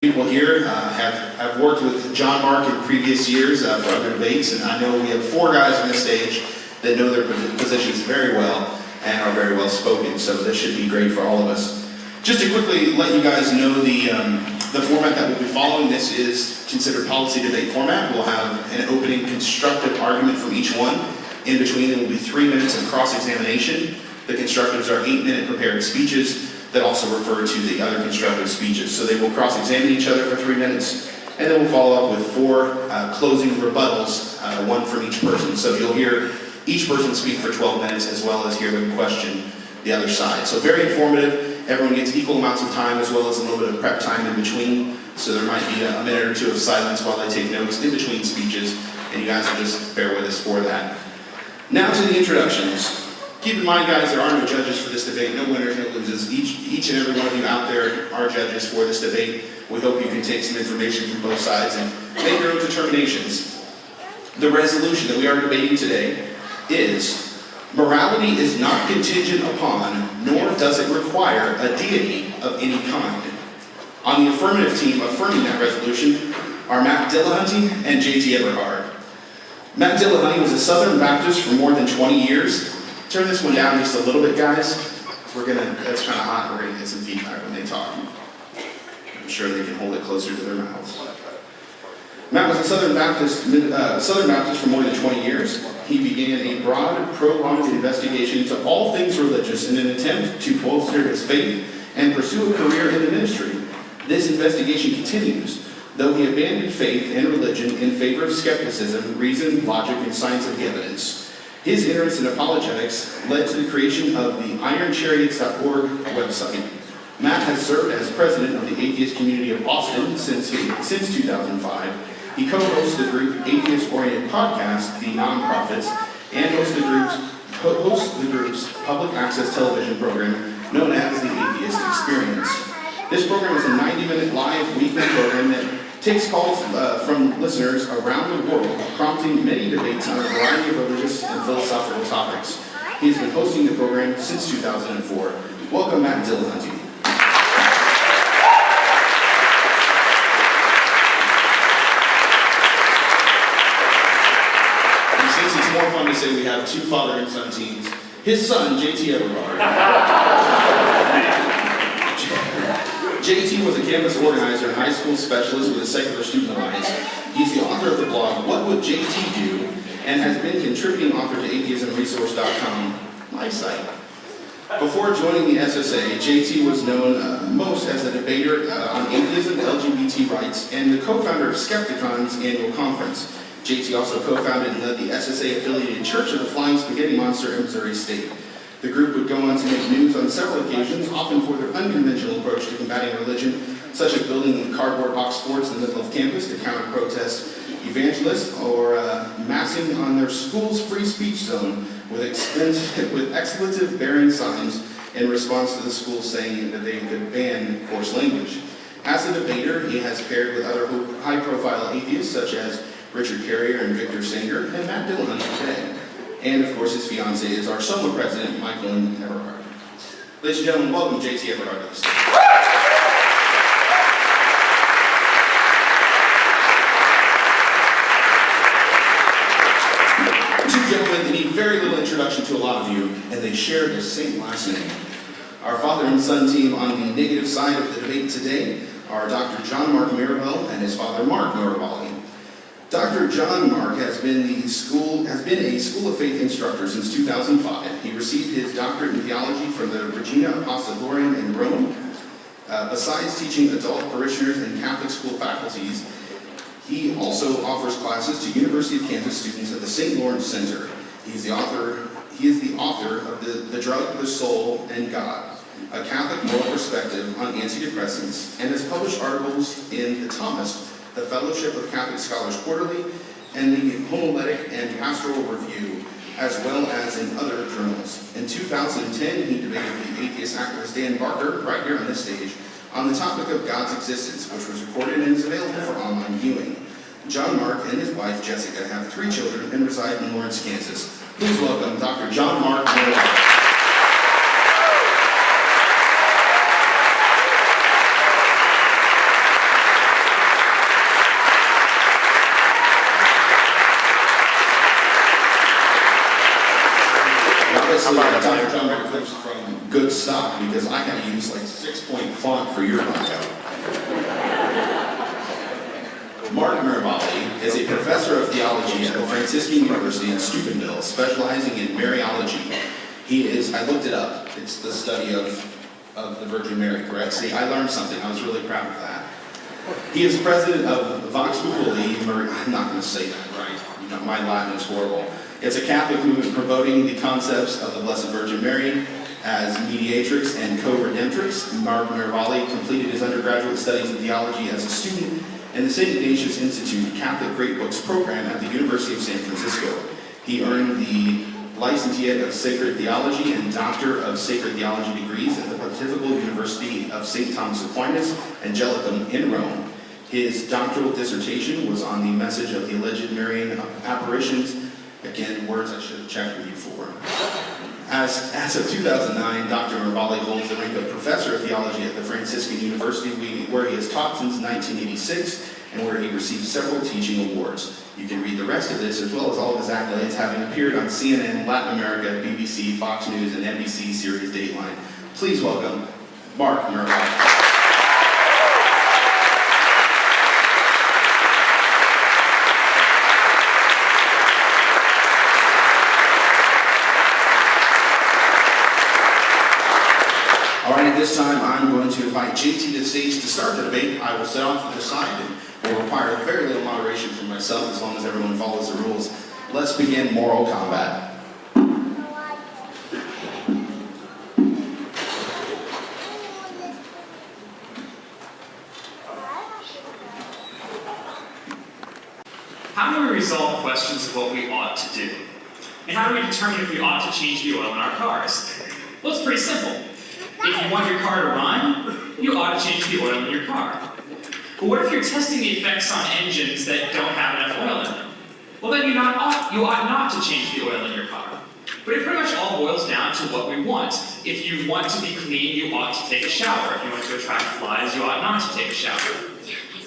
People here have worked with John Mark in previous years for other debates, and I know we have 4 guys on this stage that know their positions very well and are very well spoken, so this should be great for all of us. Just to quickly let you guys know the format that we'll be following, this is considered policy debate format. We'll have an opening constructive argument from each one. In between, there will be 3 minutes of cross-examination. The constructives are 8-minute prepared speeches that also refer to the other constructive speeches. So they will cross-examine each other for 3 minutes, and then we'll follow up with 4 closing rebuttals, 1 from each person. So you'll hear each person speak for 12 minutes, as well as hear them question the other side. So very informative. Everyone gets equal amounts of time, as well as a little bit of prep time in between. So there might be a minute or 2 of silence while they take notes in between speeches, and you guys will just bear with us for that. Now to the introductions. Keep in mind, guys, there are no judges for this debate, no winners, no losers. Each and every one of you out there are judges for this debate. We hope you can take some information from both sides and make your own determinations. The resolution that we are debating today is, morality is not contingent upon, nor does it require, a deity of any kind. On the affirmative team affirming that resolution are Matt Dillahunty and JT Everhard. Matt Dillahunty was a Southern Baptist for more than 20 years. Turn this one down just a little bit, guys. That's kind of hot. We're gonna get some feedback when they talk. I'm sure they can hold it closer to their mouths. Matt was a Southern Baptist for more than 20 years. He began a broad, prolonged investigation into all things religious in an attempt to bolster his faith and pursue a career in the ministry. This investigation continues, though he abandoned faith and religion in favor of skepticism, reason, logic, and scientific evidence. His interest in apologetics led to the creation of the ironchariots.org website. Matt has served as president of the Atheist Community of Austin since 2005. He co-hosts the group Atheist-Oriented Podcast, The Nonprofits, and hosts the group's public access television program known as The Atheist Experience. This program is a 90-minute live weekly program that takes calls from listeners around the world, prompting many debates on a variety of religious and philosophical topics. He has been hosting the program since 2004. Welcome, Matt Dillahunty. And since it's more fun to say we have 2 father and son teams, his son, JT Everhard. JT was a campus organizer and high school specialist with a secular student alliance. He's the author of the blog, What Would JT Do? And has been contributing author to atheismresource.com, my site. Before joining the SSA, JT was known most as a debater on atheism, LGBT rights, and the co-founder of Skepticon's annual conference. JT also co-founded and led the SSA-affiliated Church of the Flying Spaghetti Monster in Missouri State. The group would go on to make news on several occasions, often for their unconventional approach to combating religion, such as building cardboard box forts in the middle of campus to counter-protest evangelists, or massing on their school's free speech zone with expletive-bearing signs in response to the school saying that they could ban coarse language. As a debater, he has paired with other high-profile atheists such as Richard Carrier and Victor Sanger, and Matt Dillahunty today. And of course, his fiancée is our summer president, Michael Everhard. Ladies and gentlemen, welcome JT Everhard to the stage. 2 gentlemen that need very little introduction to a lot of you, and they share the same last name. Our father and son team on the negative side of the debate today are Dr. John Mark Mirabal and his father, Mark Mirabal. Dr. John Mark has been a School of Faith instructor since 2005. He received his doctorate in theology from the Regina Apostolorum in Rome. Besides teaching adult parishioners and Catholic school faculties, he also offers classes to University of Kansas students at the St. Lawrence Center. He is the author of The Drug, the Soul, and God, a Catholic moral perspective on antidepressants, and has published articles in The Thomist, the Fellowship of Catholic Scholars Quarterly, and the Homiletic and Pastoral Review, as well as in other journals. In 2010, he debated the atheist activist Dan Barker, right here on this stage, on the topic of God's existence, which was recorded and is available for online viewing. John Mark and his wife, Jessica, have 3 children and reside in Lawrence, Kansas. Please welcome Dr. John Mark Mirabal. Obviously, Dr. John Mark comes from good stock because I had to use like 6-point font for your bio. Mark Mirabali is a professor of theology at the Franciscan University in Steubenville, specializing in Mariology. He is, I looked it up, it's the study of the Virgin Mary, correct? See, I learned something, I was really proud of that. He is president of Vox Populi, I'm not going to say that right, you know, my Latin is horrible. It's a Catholic movement promoting the concepts of the Blessed Virgin Mary as mediatrix and co-redemptrix. Mark Mirabali completed his undergraduate studies in theology as a student in the St. Ignatius Institute Catholic Great Books program at the University of San Francisco. He earned the Licentiate of Sacred Theology and Doctor of Sacred Theology degrees at the Pontifical University of St. Thomas Aquinas, Angelicum in Rome. His doctoral dissertation was on the message of the alleged Marian apparitions. Again, words I should have checked with you for. As of 2009, Dr. Mirabali holds the rank of Professor of Theology at the Franciscan University, where he has taught since 1986 and where he received several teaching awards. You can read the rest of this, as well as all of his accolades, having appeared on CNN, Latin America, BBC, Fox News, and NBC series Dateline. Please welcome Mark Mirabali. All right, at this time, I'm going to invite JT to the stage to start the debate. I will sit off to the side and will require very little moderation from myself as long as everyone follows the rules. Let's begin moral combat. How do we resolve questions of what we ought to do? And how do we determine if we ought to change the oil in our cars? Well, it's pretty simple. If you want your car to run, you ought to change the oil in your car. But what if you're testing the effects on engines that don't have enough oil in them? Well, then you ought not to change the oil in your car. But it pretty much all boils down to what we want. If you want to be clean, you ought to take a shower. If you want to attract flies, you ought not to take a shower.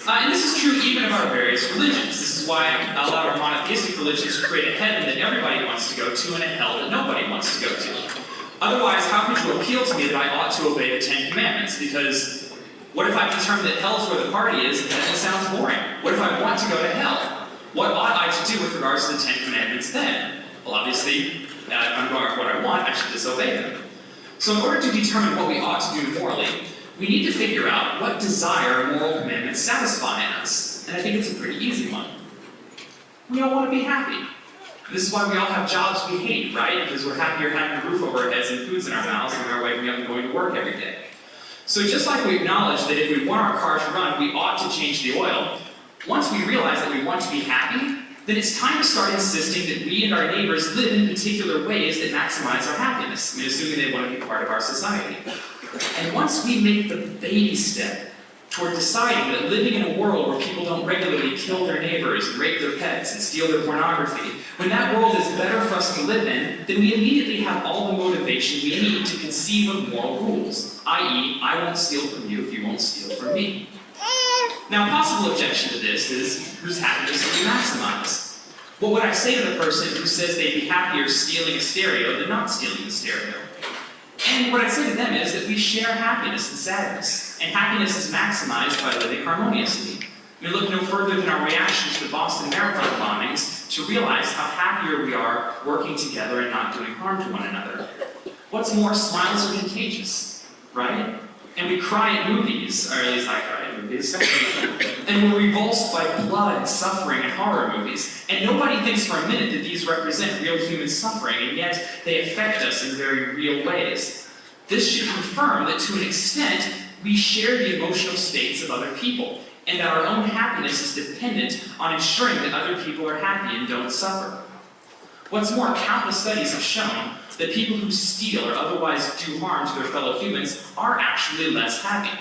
And this is true even of our various religions. This is why a lot of our monotheistic religions create a heaven that everybody wants to go to and a hell that nobody wants to go to. Otherwise, how could you appeal to me that I ought to obey the Ten Commandments? Because what if I determine that hell's where the party is and heaven sounds boring? What if I want to go to hell? What ought I to do with regards to the Ten Commandments then? Well, obviously, if I'm going for what I want, I should disobey them. So in order to determine what we ought to do morally, we need to figure out what desire moral commandments satisfy in us. And I think it's a pretty easy one. We all want to be happy. This is why we all have jobs we hate, right? Because we're happier having a roof over our heads and foods in our mouths and we're waking up and going to work every day. So just like we acknowledge that if we want our car to run, we ought to change the oil, once we realize that we want to be happy, then it's time to start insisting that we and our neighbors live in particular ways that maximize our happiness, assuming they want to be part of our society. And once we make the baby step toward deciding that living in a world where people don't regularly kill their neighbors and rape their pets and steal their pornography, when that world is better for us to live in, then we immediately have all the motivation we need to conceive of moral rules, i.e., I won't steal from you if you won't steal from me. Now, a possible objection to this is, whose happiness do we maximize? What would I say to the person who says they'd be happier stealing a stereo than not stealing the stereo? And what I'd say to them is that we share happiness and sadness, and happiness is maximized by living harmoniously. We look no further than our reaction to the Boston Marathon bombings to realize how happier we are working together and not doing harm to one another. What's more, smiles are contagious, right? And we cry at movies, or at least I cry at movies, and we're revulsed by blood and suffering in horror movies. And nobody thinks for a minute that these represent real human suffering, and yet they affect us in very real ways. This should confirm that to an extent, we share the emotional states of other people, and that our own happiness is dependent on ensuring that other people are happy and don't suffer. What's more, countless studies have shown that people who steal or otherwise do harm to their fellow humans are actually less happy.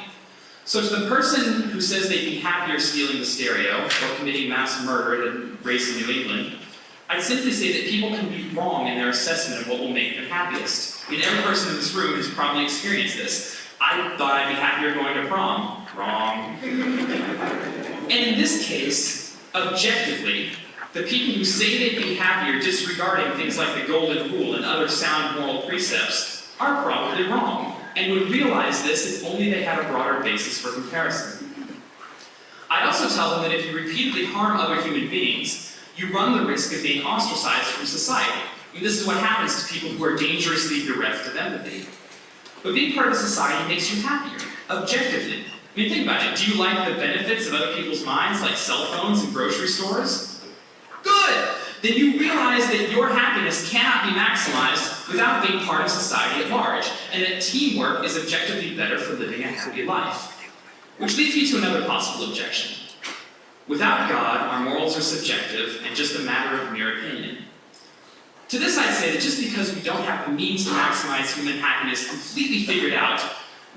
So to the person who says they'd be happier stealing the stereo or committing mass murder than race in New England, I'd simply say that people can be wrong in their assessment of what will make them happiest. I mean, every person in this room has probably experienced this. I thought I'd be happier going to prom. Wrong. And in this case, objectively, The people who say they'd be happier disregarding things like the golden rule and other sound moral precepts are probably wrong, and would realize this if only they had a broader basis for comparison. I'd also tell them that if you repeatedly harm other human beings, you run the risk of being ostracized from society. I mean, this is what happens to people who are dangerously bereft of empathy. But being part of society makes you happier, objectively. I mean, think about it. Do you like the benefits of other people's minds, like cell phones and grocery stores? Good! Then you realize that your happiness cannot be maximized without being part of society at large, and that teamwork is objectively better for living a happy life. Which leads me to another possible objection. Without God, our morals are subjective and just a matter of mere opinion. To this I'd say that just because we don't have the means to maximize human happiness completely figured out,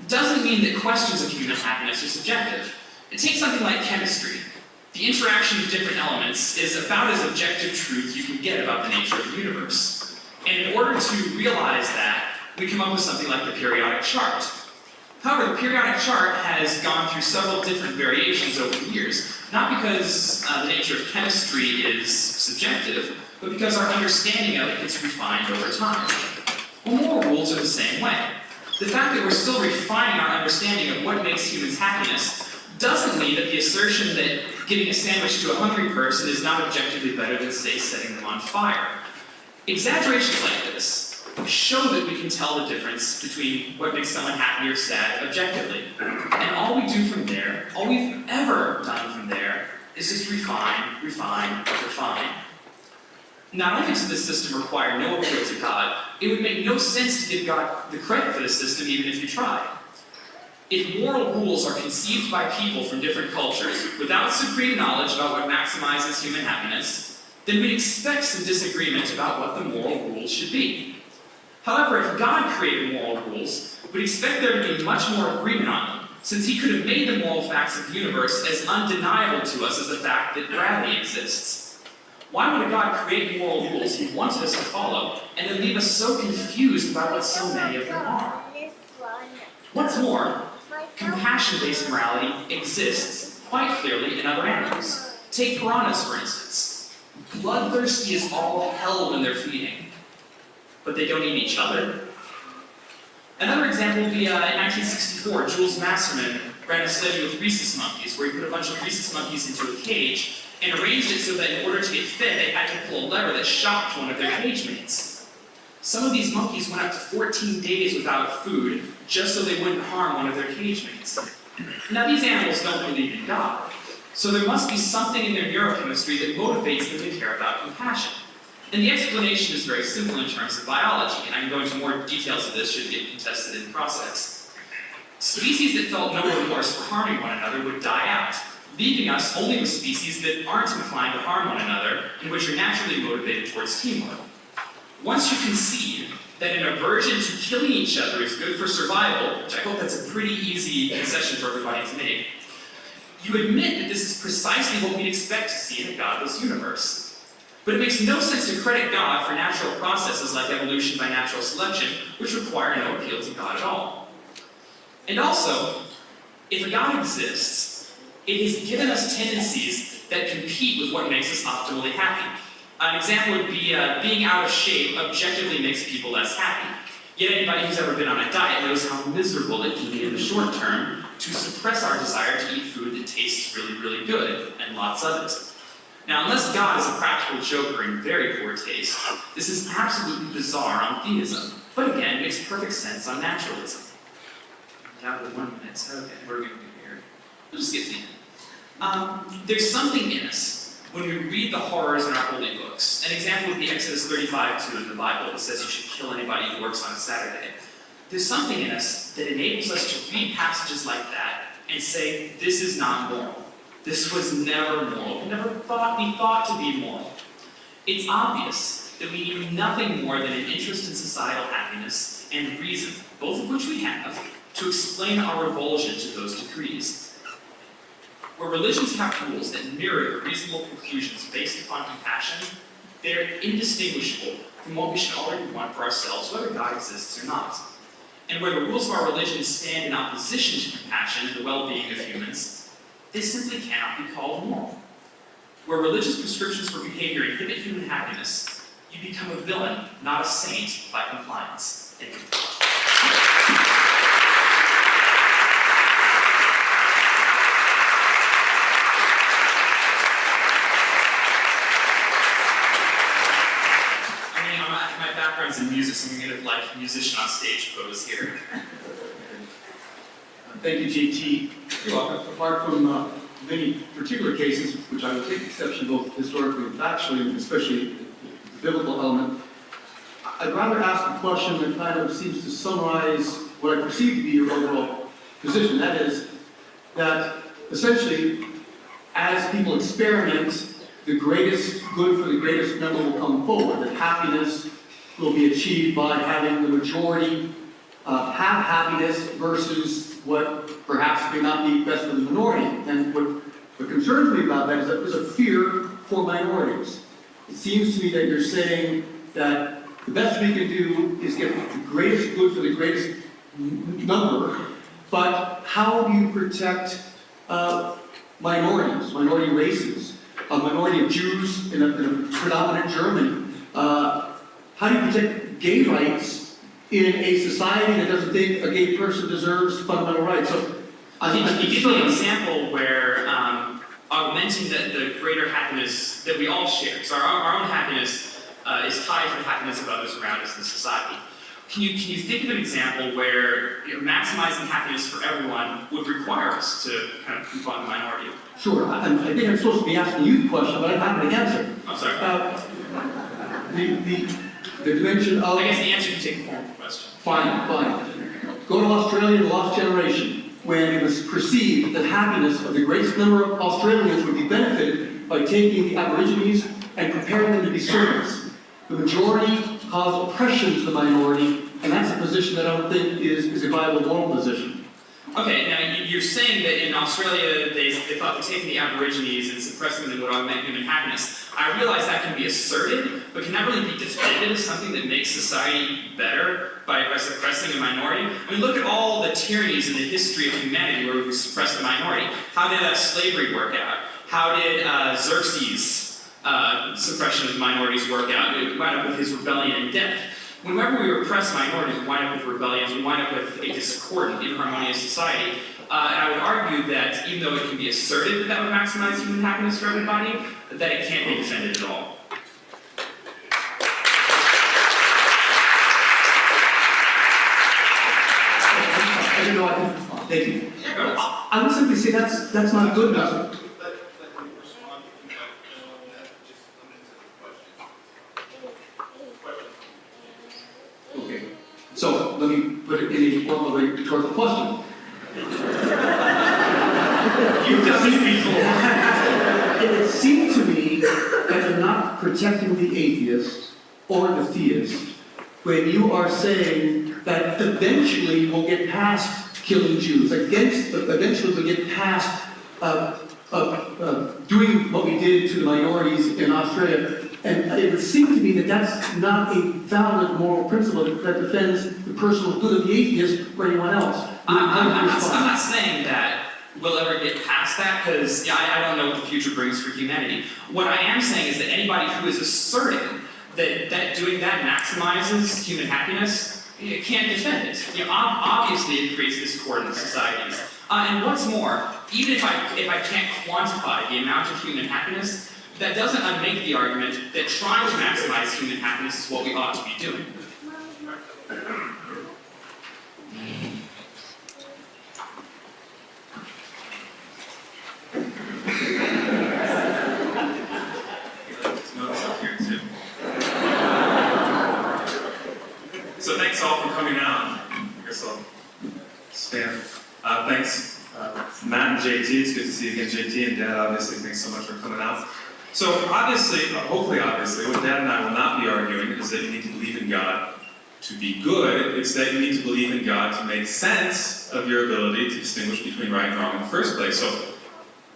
doesn't mean that questions of human happiness are subjective. Take something like chemistry. The interaction of different elements is about as objective truth you can get about the nature of the universe. And in order to realize that, we come up with something like the periodic chart. However, the periodic chart has gone through several different variations over the years, not because the nature of chemistry is subjective, but because our understanding of it gets refined over time. Well, moral rules are the same way. The fact that we're still refining our understanding of what makes humans happiness doesn't mean that the assertion that giving a sandwich to a hungry person is not objectively better than, say, setting them on fire. Exaggerations like this show that we can tell the difference between what makes someone happy or sad objectively. And all we do from there, all we've ever done from there, is just refine, refine, refine. Not only does this system require no appeal to God, it would make no sense to give God the credit for this system even if you tried. If moral rules are conceived by people from different cultures without supreme knowledge about what maximizes human happiness, then we'd expect some disagreement about what the moral rules should be. However, if God created moral rules, we'd expect there to be much more agreement on them, since he could have made the moral facts of the universe as undeniable to us as the fact that gravity exists. Why would a God create moral rules he wanted us to follow, and then leave us so confused about what so many of them are? What's more, compassion-based morality exists quite clearly in other animals. Take piranhas, for instance. Bloodthirsty as all hell when they're feeding, but they don't eat each other. Another example would be in 1964, Jules Masserman ran a study with rhesus monkeys, where he put a bunch of rhesus monkeys into a cage and arranged it so that in order to get fed, they had to pull a lever that shocked one of their cage mates. Some of these monkeys went up to 14 days without food, just so they wouldn't harm one of their cage mates. Now, these animals don't believe in God, so there must be something in their neurochemistry that motivates them to care about compassion. And the explanation is very simple in terms of biology, and I can go into more details of this should it get contested in process. Species that felt no remorse for harming one another would die out, leaving us only with species that aren't inclined to harm one another and which are naturally motivated towards teamwork. Once you concede that an aversion to killing each other is good for survival, which I hope that's a pretty easy concession for everybody to make, you admit that this is precisely what we'd expect to see in a godless universe. But it makes no sense to credit God for natural processes like evolution by natural selection, which require no appeal to God at all. And also, if a God exists, it has given us tendencies that compete with what makes us optimally happy. An example would be being out of shape objectively makes people less happy. Yet anybody who's ever been on a diet knows how miserable it can be in the short term to suppress our desire to eat food that tastes really, really good, and lots of it. Now, unless God is a practical joker in very poor taste, this is absolutely bizarre on theism, but again, makes perfect sense on naturalism. Down to 1 minute, okay, what are we going to do here? We'll just get to the end. There's something in us when we read the horrors in our holy books. An example would be Exodus 35:2 in the Bible that says you should kill anybody who works on a Saturday. There's something in us that enables us to read passages like that and say, this is not moral. This was never moral. It never be thought to be moral. It's obvious that we need nothing more than an interest in societal happiness and reason, both of which we have, to explain our revulsion to those decrees. Where religions have rules that mirror reasonable conclusions based upon compassion, they're indistinguishable from what we should already want for ourselves, whether God exists or not. And where the rules of our religion stand in opposition to compassion and the well-being of humans, they simply cannot be called moral. Where religious prescriptions for behavior inhibit human happiness, you become a villain, not a saint, by compliance. Thank you. My background's in music, so I'm gonna like musician on stage pose here. Thank you, JT. You're welcome. Apart from many particular cases, which I will take exception both historically and factually, and especially the biblical element, I'd rather ask a question that kind of seems to summarize what I perceive to be your overall position. That is, that essentially, as people experiment, the greatest good for the greatest number will come forward, that happiness will be achieved by having the majority have happiness versus what perhaps may not be best for the minority. And what concerns me about that is that there's a fear for minorities. It seems to me that you're saying that the best we can do is get the greatest good for the greatest number, but how do you protect minorities, minority races, a minority of Jews in a predominant Germany? How do you protect gay rights in a society that doesn't think a gay person deserves fundamental rights? So I think you give me an example where augmenting the greater happiness that we all share. So our own happiness is tied to the happiness of others around us in society. Can you think of an example where maximizing happiness for everyone would require us to kind of move on the minority? Sure. I think I'm supposed to be asking you the question, but I'm not going to answer. I'm sorry. The dimension of... I guess the answer can take the form of the question. Fine. Go to Australia, the lost generation, when it was perceived that happiness of the greatest number of Australians would be benefited by taking the Aborigines and preparing them to be servants. The majority caused oppression to the minority, and that's a position that I don't think is a viable moral position. Okay, now you're saying that in Australia they thought that taking the Aborigines and suppressing them would augment human happiness. I realize that can be asserted, but can that really be defended as something that makes society better by suppressing a minority? I mean, look at all the tyrannies in the history of humanity where we suppressed a minority. How did slavery work out? How did Xerxes' suppression of minorities work out? It wound up with his rebellion and death. Whenever we repress minorities, we wind up with rebellions, we wind up with a discordant, inharmonious society. And I would argue that even though it can be asserted that that would maximize human happiness for everybody, that it can't be defended at all. I don't know, I can respond. Thank you. I would simply say that's not good enough. Okay, so let me put it in a form of a rhetorical question. You've done this before. It seemed to me that you're not protecting the atheist or the theist when you are saying that eventually we'll get past killing Jews. Eventually we'll get past doing what we did to the minorities in Australia. And it would seem to me that that's not a valid moral principle that defends the personal good of the atheist or anyone else. I'm not saying that we'll ever get past that, because I don't know what the future brings for humanity. What I am saying is that anybody who is asserting that doing that maximizes human happiness, you can't defend it. Obviously it creates discord in societies. And what's more, even if I can't quantify the amount of human happiness, that doesn't unmake the argument that trying to maximize human happiness is what we ought to be doing. So thanks all for coming out. I guess I'll stand. Thanks, Matt and JT. It's good to see you again, JT and Dad. Obviously, thanks so much for coming out. So obviously, hopefully obviously, what Dad and I will not be arguing is that you need to believe in God to be good. It's that you need to believe in God to make sense of your ability to distinguish between right and wrong in the first place. So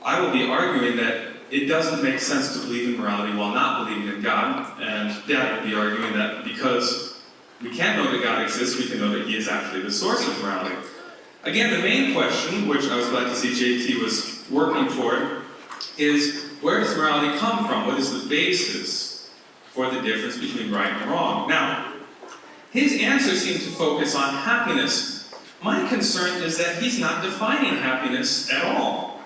I will be arguing that it doesn't make sense to believe in morality while not believing in God, and Dad will be arguing that because we can't know that God exists, we can know that He is actually the source of morality. Again, the main question, which I was glad to see JT was working toward, is Where does morality come from? What is the basis for the difference between right and wrong? Now, his answer seemed to focus on happiness. My concern is that he's not defining happiness at all.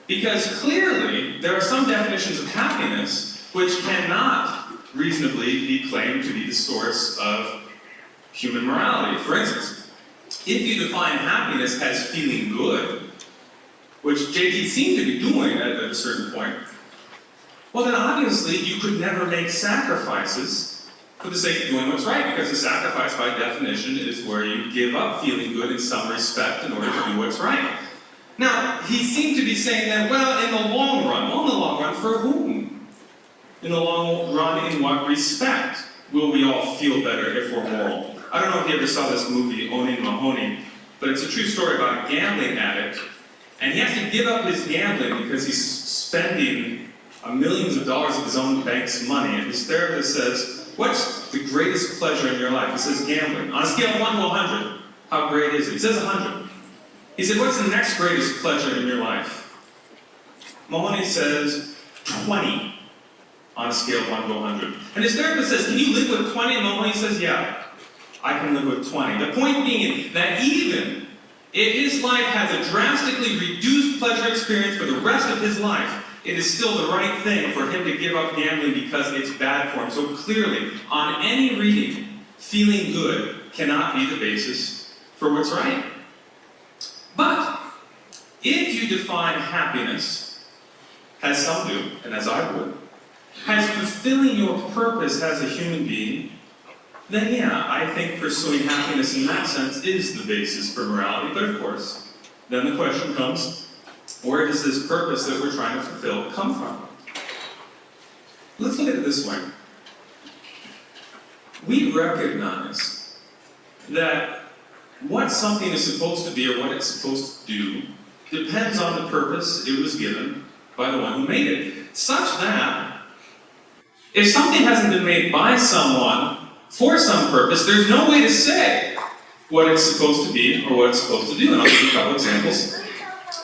Because clearly, there are some definitions of happiness which cannot reasonably be claimed to be the source of human morality. For instance, if you define happiness as feeling good, which JT seemed to be doing at a certain point, well then obviously you could never make sacrifices for the sake of doing what's right, because the sacrifice by definition is where you give up feeling good in some respect in order to do what's right. Now, he seemed to be saying that, well, in the long run. Well, in the long run, for whom? In the long run, in what respect will we all feel better if we're moral? I don't know if you ever saw this movie, Owning Mahoney, but it's a true story about a gambling addict, and he has to give up his gambling because he's spending millions of dollars of his own bank's money, and his therapist says, what's the greatest pleasure in your life? He says, gambling. On a scale of 1 to 100, how great is it? He says 100. He said, what's the next greatest pleasure in your life? Mahoney says, 20 on a scale of 1 to 100. And his therapist says, can you live with 20? And Mahoney says, yeah, I can live with 20. The point being that even if his life has a drastically reduced pleasure experience for the rest of his life, it is still the right thing for him to give up gambling because it's bad for him. So clearly, on any reading, feeling good cannot be the basis for what's right. But if you define happiness, as some do, and as I would, as fulfilling your purpose as a human being, then yeah, I think pursuing happiness in that sense is the basis for morality. But of course, then the question comes, where does this purpose that we're trying to fulfill come from? Let's look at it this way. We recognize that what something is supposed to be or what it's supposed to do depends on the purpose it was given by the one who made it. Such that, if something hasn't been made by someone for some purpose, there's no way to say what it's supposed to be or what it's supposed to do. And I'll give you a couple examples.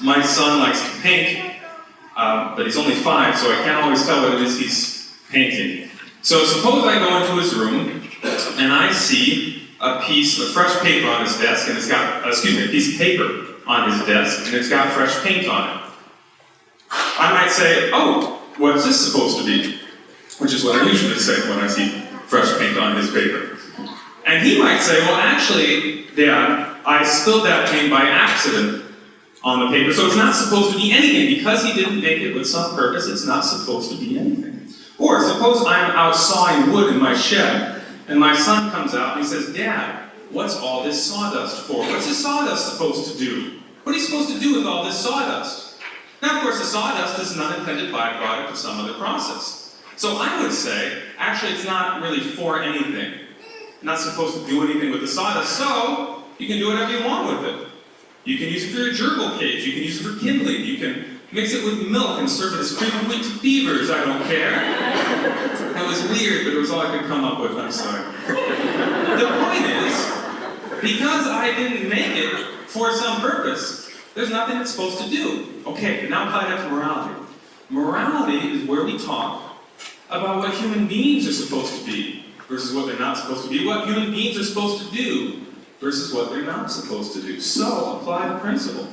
My son likes to paint, but he's only 5, so I can't always tell what it is he's painting. So suppose I go into his room and I see a piece of fresh paper on his desk, and it's got, a piece of paper on his desk, and it's got fresh paint on it. I might say, oh, what's this supposed to be? Which is what I usually say when I see fresh paint on his paper. And he might say, well, actually, Dad, I spilled that paint by accident on the paper, so it's not supposed to be anything. Because he didn't make it with some purpose, it's not supposed to be anything. Or suppose I'm out sawing wood in my shed, and my son comes out and he says, Dad, what's all this sawdust for? What's this sawdust supposed to do? What are you supposed to do with all this sawdust? Now, of course, the sawdust is an unintended byproduct of some other process. So I would say, actually, it's not really for anything. You're not supposed to do anything with the sawdust, so you can do whatever you want with it. You can use it for your gerbil cage, you can use it for kindling, you can mix it with milk and serve it as cream of wheat to beavers, I don't care. That was weird, but it was all I could come up with, I'm sorry. The point is, because I didn't make it for some purpose, there's nothing it's supposed to do. Okay, now apply that to morality. Morality is where we talk about what human beings are supposed to be versus what they're not supposed to be, what human beings are supposed to do versus what they're not supposed to do. So, apply the principle.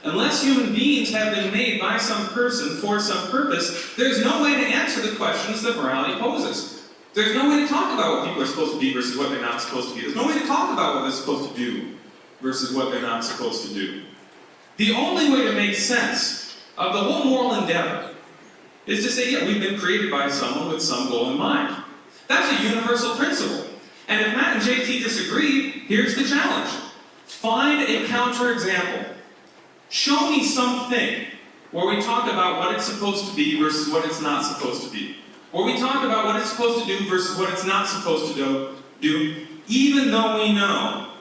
Unless human beings have been made by some person for some purpose, there's no way to answer the questions that morality poses. There's no way to talk about what people are supposed to be versus what they're not supposed to be. There's no way to talk about what they're supposed to do versus what they're not supposed to do. The only way to make sense of the whole moral endeavor is to say, yeah, we've been created by someone with some goal in mind. That's a universal principle. And if Matt and JT disagree, here's the challenge. Find a counterexample. Show me something where we talk about what it's supposed to be versus what it's not supposed to be. Where we talk about what it's supposed to do versus what it's not supposed to do, even though we know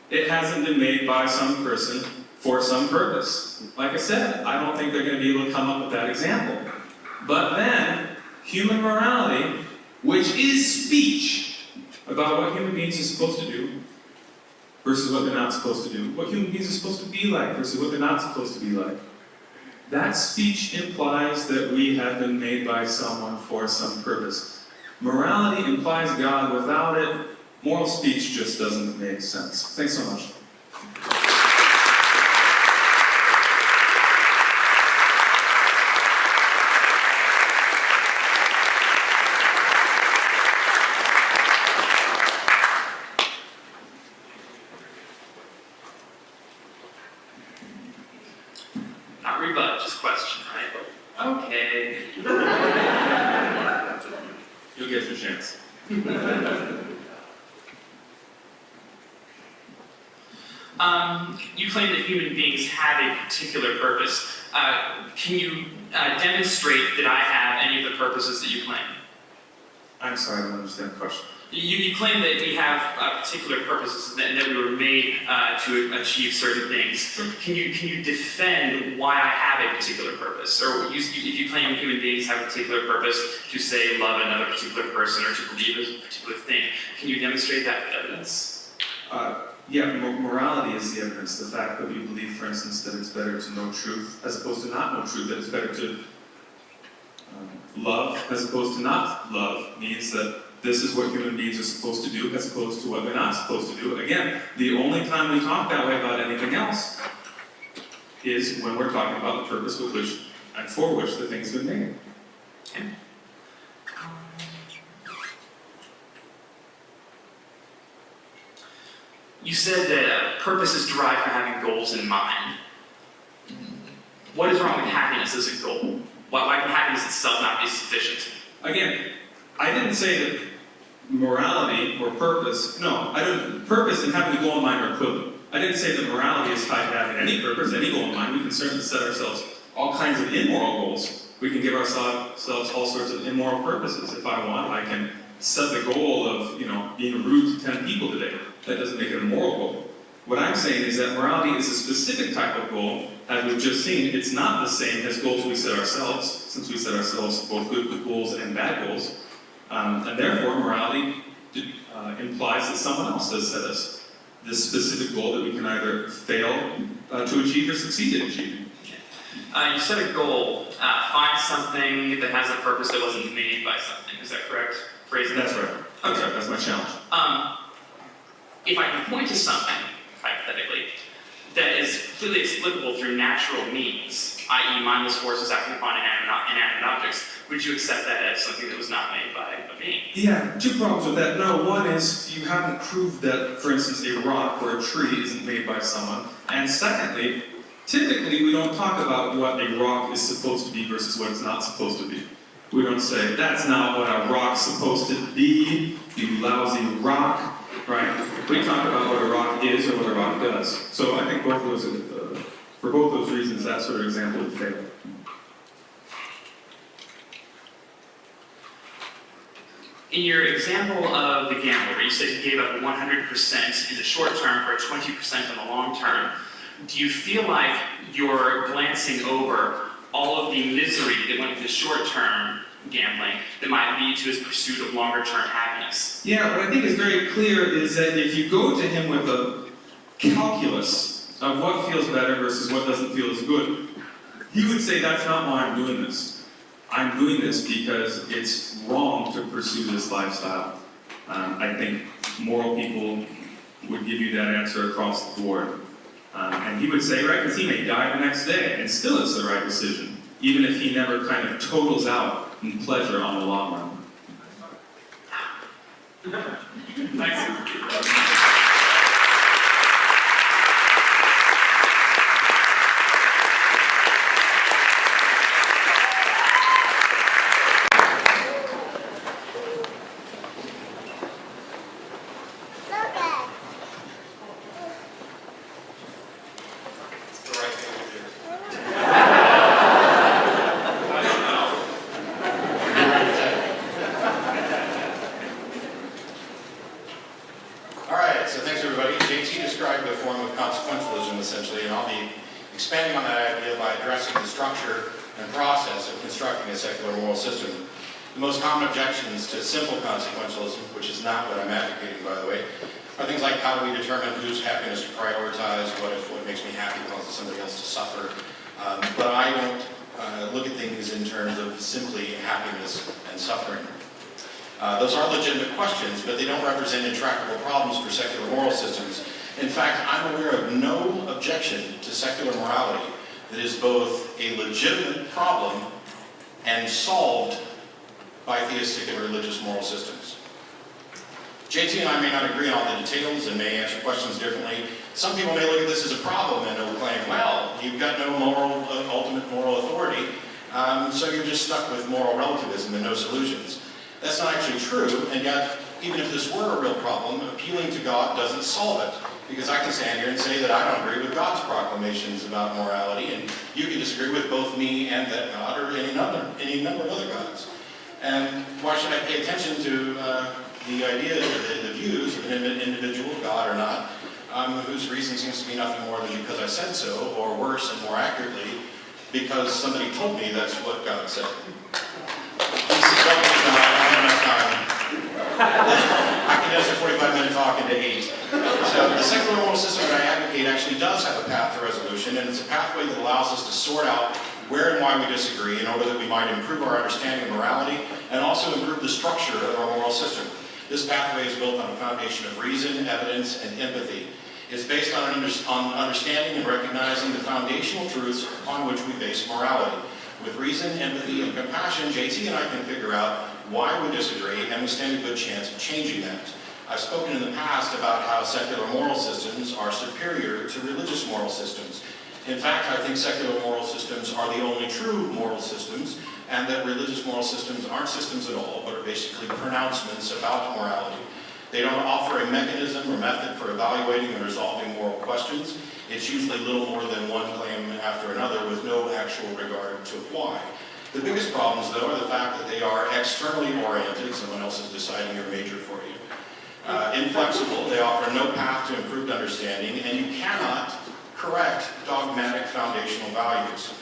it hasn't been made by some person for some purpose. Like I said, I don't think they're going to be able to come up with that example. But then, human morality, which is speech about what human beings are supposed to do versus what they're not supposed to do, what human beings are supposed to be like versus what they're not supposed to be like, that speech implies that we have been made by someone for some purpose. Morality implies God. Without it, moral speech just doesn't make sense. Thanks so much. Not rebut, just question, right? Okay. You'll get your chance. You claim that human beings have a particular purpose. Can you demonstrate that I have any of the purposes that you claim? I'm sorry, I don't understand the question. You claim that we have particular purposes and that we were made to achieve certain things. Can you defend why I have a particular purpose? Or if you claim human beings have a particular purpose to, say, love another particular person or to believe a particular thing, can you demonstrate that with evidence? Yeah, morality is the evidence. The fact that we believe, for instance, that it's better to know truth as opposed to not know truth, that it's better to love as opposed to not love, means that this is what human beings are supposed to do as opposed to what they're not supposed to do. Again, the only time we talk that way about anything else is when we're talking about the purpose with which and for which the thing's been made. Okay. You said that purpose is derived from having goals in mind. What is wrong with happiness as a goal? Why can happiness itself not be sufficient? Again, I didn't say that morality or purpose, purpose and having a goal in mind are equivalent. I didn't say that morality is tied to having any purpose, any goal in mind. We can certainly set ourselves all kinds of immoral goals. We can give ourselves all sorts of immoral purposes. If I want, I can set the goal of, being rude to 10 people today. That doesn't make it a moral goal. What I'm saying is that morality is a specific type of goal. As we've just seen, it's not the same as goals we set ourselves, since we set ourselves both good goals and bad goals. And therefore, morality implies that someone else has set us this specific goal that we can either fail to achieve or succeed in achieving. You set a goal, find something that has a purpose that wasn't made by something. Is that correct? Phrasing? That's right. That's right. That's my challenge. If I can point to something, hypothetically, that is completely explicable through natural means, i.e. mindless forces acting upon inanimate objects, would you accept that as something that was not made by me? Yeah, two problems with that. No, one is you haven't proved that, for instance, a rock or a tree isn't made by someone. And secondly, typically we don't talk about what a rock is supposed to be versus what it's not supposed to be. We don't say, that's not what a rock's supposed to be, you lousy rock. Right? We talk about what a rock is or what a rock does. So I think both of those, for both those reasons, that sort of example would fail. In your example of the gambler, you said you gave up 100% in the short term for 20% in the long term. Do you feel like you're glancing over all of the misery that went with the short-term gambling that might lead to his pursuit of longer-term happiness? Yeah, what I think is very clear is that if you go to him with a calculus of what feels better versus what doesn't feel as good, he would say, that's not why I'm doing this. I'm doing this because it's wrong to pursue this lifestyle. I think moral people would give you that answer across the board. And he would say, right, because he may die the next day, and still it's the right decision, even if he never kind of totals out in pleasure on the long run. Thanks. Alright, so thanks everybody. JT described a form of consequentialism essentially, and I'll be expanding on that idea by addressing the structure and process of constructing a secular moral system. The most common objections to simple consequentialism, which is not what I'm advocating by the way, are things like how do we determine whose happiness to prioritize, what if what makes me happy causes somebody else to suffer, But I don't look at things in terms of simply happiness and suffering. Those are legitimate questions, but they don't represent intractable problems for secular moral systems. In fact, I'm aware of no objection to secular morality that is both a legitimate problem and solved by theistic and religious moral systems. JT and I may not agree on all the details and may answer questions differently. Some people may look at this as a problem and will claim, well, you've got no ultimate moral authority, so you're just stuck with moral relativism and no solutions. That's not actually true, and yet, even if this were a real problem, appealing to God doesn't solve it. Because I can stand here and say that I don't agree with God's proclamations about morality, and you can disagree with both me and that God, or any number of other gods. And why should I pay attention to the idea, the views of an individual, God or not, whose reason seems to be nothing more than because I said so, or worse and more accurately, because somebody told me that's what God said. I condense a 45-minute talk into 8. So the secular moral system that I advocate actually does have a path to resolution, and it's a pathway that allows us to sort out where and why we disagree in order that we might improve our understanding of morality and also improve the structure of our moral system. This pathway is built on a foundation of reason, evidence, and empathy. It's based on understanding and recognizing the foundational truths upon which we base morality. With reason, empathy, and compassion, JT and I can figure out why we disagree, and we stand a good chance of changing that. I've spoken in the past about how secular moral systems are superior to religious moral systems. In fact, I think secular moral systems are the only true moral systems, and that religious moral systems aren't systems at all, but are basically pronouncements about morality. They don't offer a mechanism or method for evaluating and resolving moral questions. It's usually little more than one claim after another with no actual regard to why. The biggest problems, though, are the fact that they are externally oriented, someone else is deciding your major for you. Inflexible, they offer no path to improved understanding, and you cannot correct dogmatic foundational values.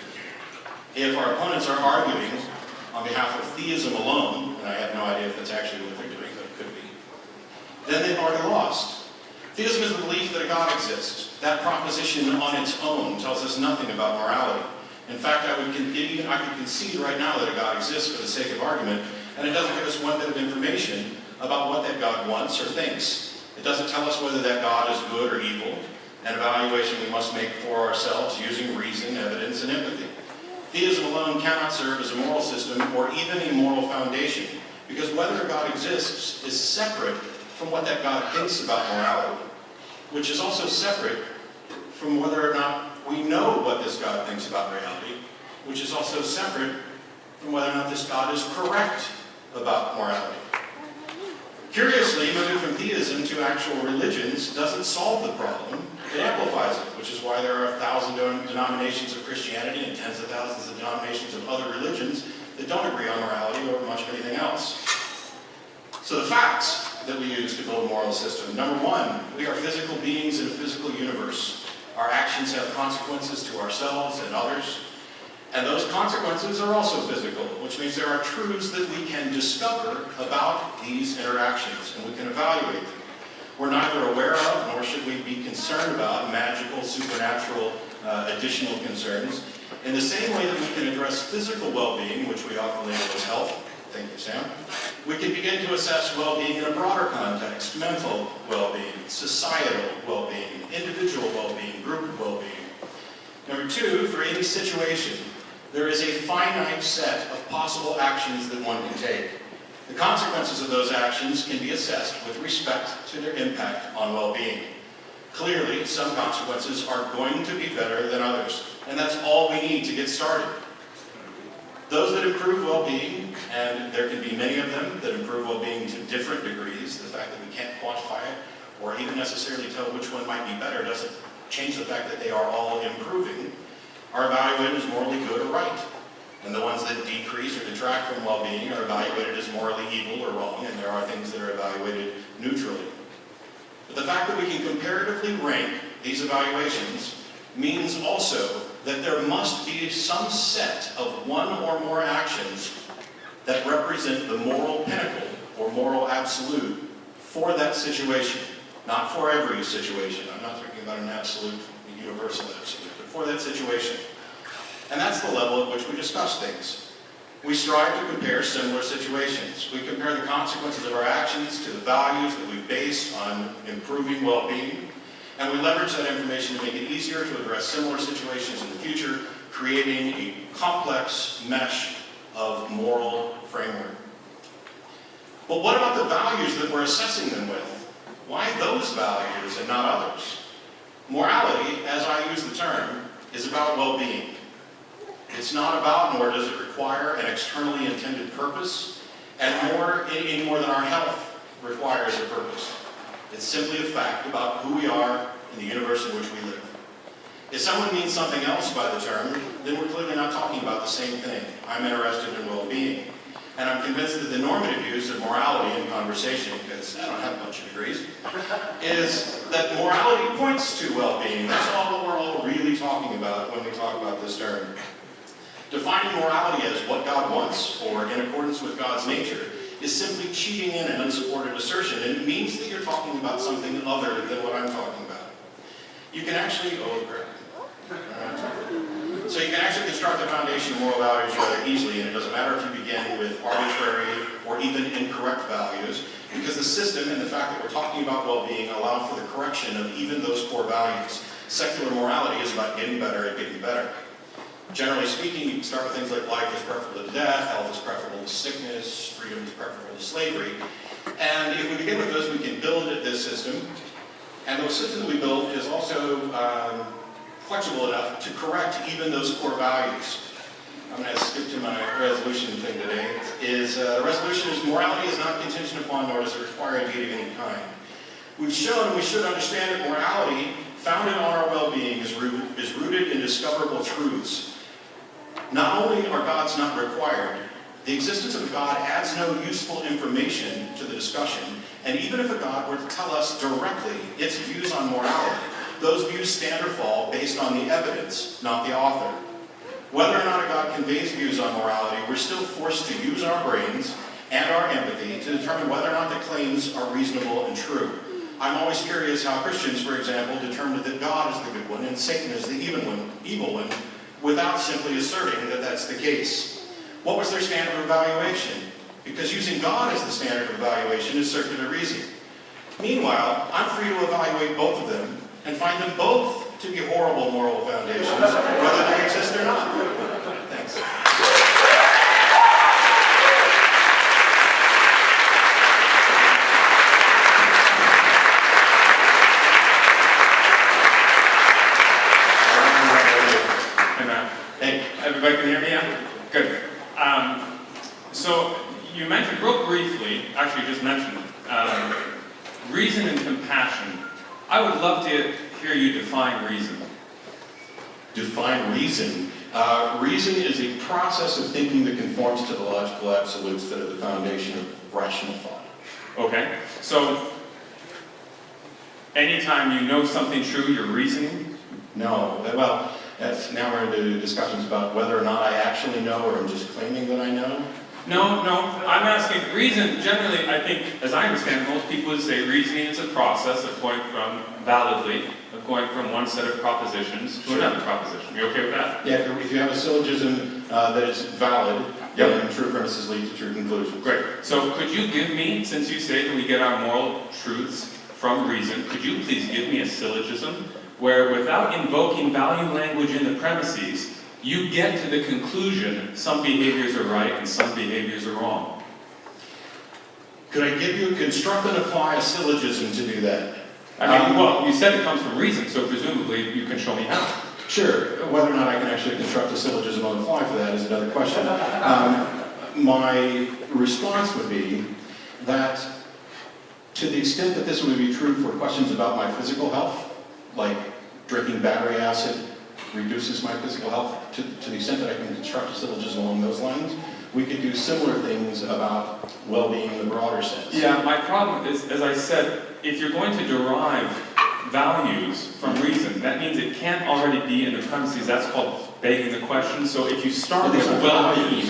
If our opponents are arguing on behalf of theism alone, and I have no idea if that's actually what they're doing, but it could be, then they've already lost. Theism is the belief that a God exists. That proposition on its own tells us nothing about morality. In fact, I could concede right now that a God exists for the sake of argument, and it doesn't give us one bit of information about what that God wants or thinks. It doesn't tell us whether that God is good or evil, an evaluation we must make for ourselves using reason, evidence, and empathy. Theism alone cannot serve as a moral system or even a moral foundation, because whether a God exists is separate from what that God thinks about morality, which is also separate from whether or not we know what this God thinks about reality, which is also separate from whether or not this God is correct about morality. Curiously, moving from theism to actual religions doesn't solve the problem, it amplifies it, which is why there are 1,000 denominations of Christianity and tens of thousands of denominations of other religions that don't agree on morality or much of anything else. So the facts that we use to build a moral system. Number one, we are physical beings in a physical universe. Our actions have consequences to ourselves and others, and those consequences are also physical, which means there are truths that we can discover about these interactions, and we can evaluate them. We're neither aware of, nor should we be concerned about magical, supernatural, additional concerns. In the same way that we can address physical well-being, which we often label as health, thank you, Sam, we can begin to assess well-being in a broader context: mental well-being, societal well-being, individual well-being, group well-being. Number two, for any situation, there is a finite set of possible actions that one can take. The consequences of those actions can be assessed with respect to their impact on well-being. Clearly, some consequences are going to be better than others, and that's all we need to get started. Those that improve well-being, and there can be many of them that improve well-being to different degrees, the fact that we can't quantify it or even necessarily tell which one might be better doesn't change the fact that they are all improving, are evaluated as morally good or right. And the ones that decrease or detract from well-being are evaluated as morally evil or wrong, and there are things that are evaluated neutrally. But the fact that we can comparatively rank these evaluations means also that there must be some set of one or more actions that represent the moral pinnacle or moral absolute for that situation. Not for every situation. I'm not talking about an absolute, universal absolute, but for that situation. And that's the level at which we discuss things. We strive to compare similar situations. We compare the consequences of our actions to the values that we've based on improving well-being, and we leverage that information to make it easier to address similar situations in the future, creating a complex mesh of moral framework. But what about the values that we're assessing them with? Why those values and not others? Morality, as I use the term, is about well-being. It's not about, nor does it require, an externally intended purpose, and any more than our health requires a purpose. It's simply a fact about who we are in the universe in which we live. If someone means something else by the term, then we're clearly not talking about the same thing. I'm interested in well-being. And I'm convinced that the normative use of morality in conversation, because I don't have a bunch of degrees, is that morality points to well-being. That's all that we're all really talking about when we talk about this term. Defining morality as what God wants, or in accordance with God's nature, is simply cheating in an unsupported assertion, and it means that you're talking about something other than what I'm talking about. You can actually, so you can actually construct the foundation of moral values rather easily, and it doesn't matter if you begin with arbitrary or even incorrect values, because the system and the fact that we're talking about well-being allow for the correction of even those core values. Secular morality is about getting better at getting better. Generally speaking, you can start with things like life is preferable to death, health is preferable to sickness, freedom is preferable to slavery. And if we begin with those, we can build this system. And the system that we build is also flexible enough to correct even those core values. I'm going to skip to my resolution thing today. The resolution is morality is not contingent upon, nor does it require a deed of any kind. We've shown, and we should understand, that morality founded on our well-being is rooted in discoverable truths. Not only are gods not required, the existence of a God adds no useful information to the discussion, and even if a God were to tell us directly its views on morality, those views stand or fall based on the evidence, not the author. Whether or not a God conveys views on morality, we're still forced to use our brains and our empathy to determine whether or not the claims are reasonable and true. I'm always curious how Christians, for example, determined that God is the good one and Satan is the evil one, without simply asserting that that's the case. What was their standard of evaluation? Because using God as the standard of evaluation is circular reasoning. Meanwhile, I'm free to evaluate both of them and find them both to be horrible moral foundations, whether they exist or not. Thanks. Everybody can hear me? Yeah? Good. So you mentioned real briefly, actually you just mentioned, reason and compassion. I would love to hear you define reason. Define reason. Reason is a process of thinking that conforms to the logical absolutes that are the foundation of rational thought. Okay. So anytime you know something true, you're reasoning? No. Well, now we're into discussions about whether or not I actually know or I'm just claiming that I know. No. I'm asking, reason, generally, I think, as I understand, most people would say reasoning is a process of going from, validly, of going from one set of propositions to another proposition. You okay with that? Yeah, if you have a syllogism that is valid, then true premises lead to true conclusions. Great. So could you give me, since you say that we get our moral truths from reason, could you please give me a syllogism where, without invoking value language in the premises, you get to the conclusion some behaviors are right and some behaviors are wrong? Could I construct and apply a syllogism to do that? I mean, well, you said it comes from reason, so presumably you can show me how. Sure. Whether or not I can actually construct a syllogism on the fly for that is another question. My response would be that to the extent that this would be true for questions about my physical health, like drinking battery acid reduces my physical health, to the extent that I can construct a syllogism along those lines, we could do similar things about well-being in the broader sense. Yeah, my problem is, as I said, if you're going to derive values from reason, that means it can't already be in the premises. That's called begging the question. So if you start with well-being,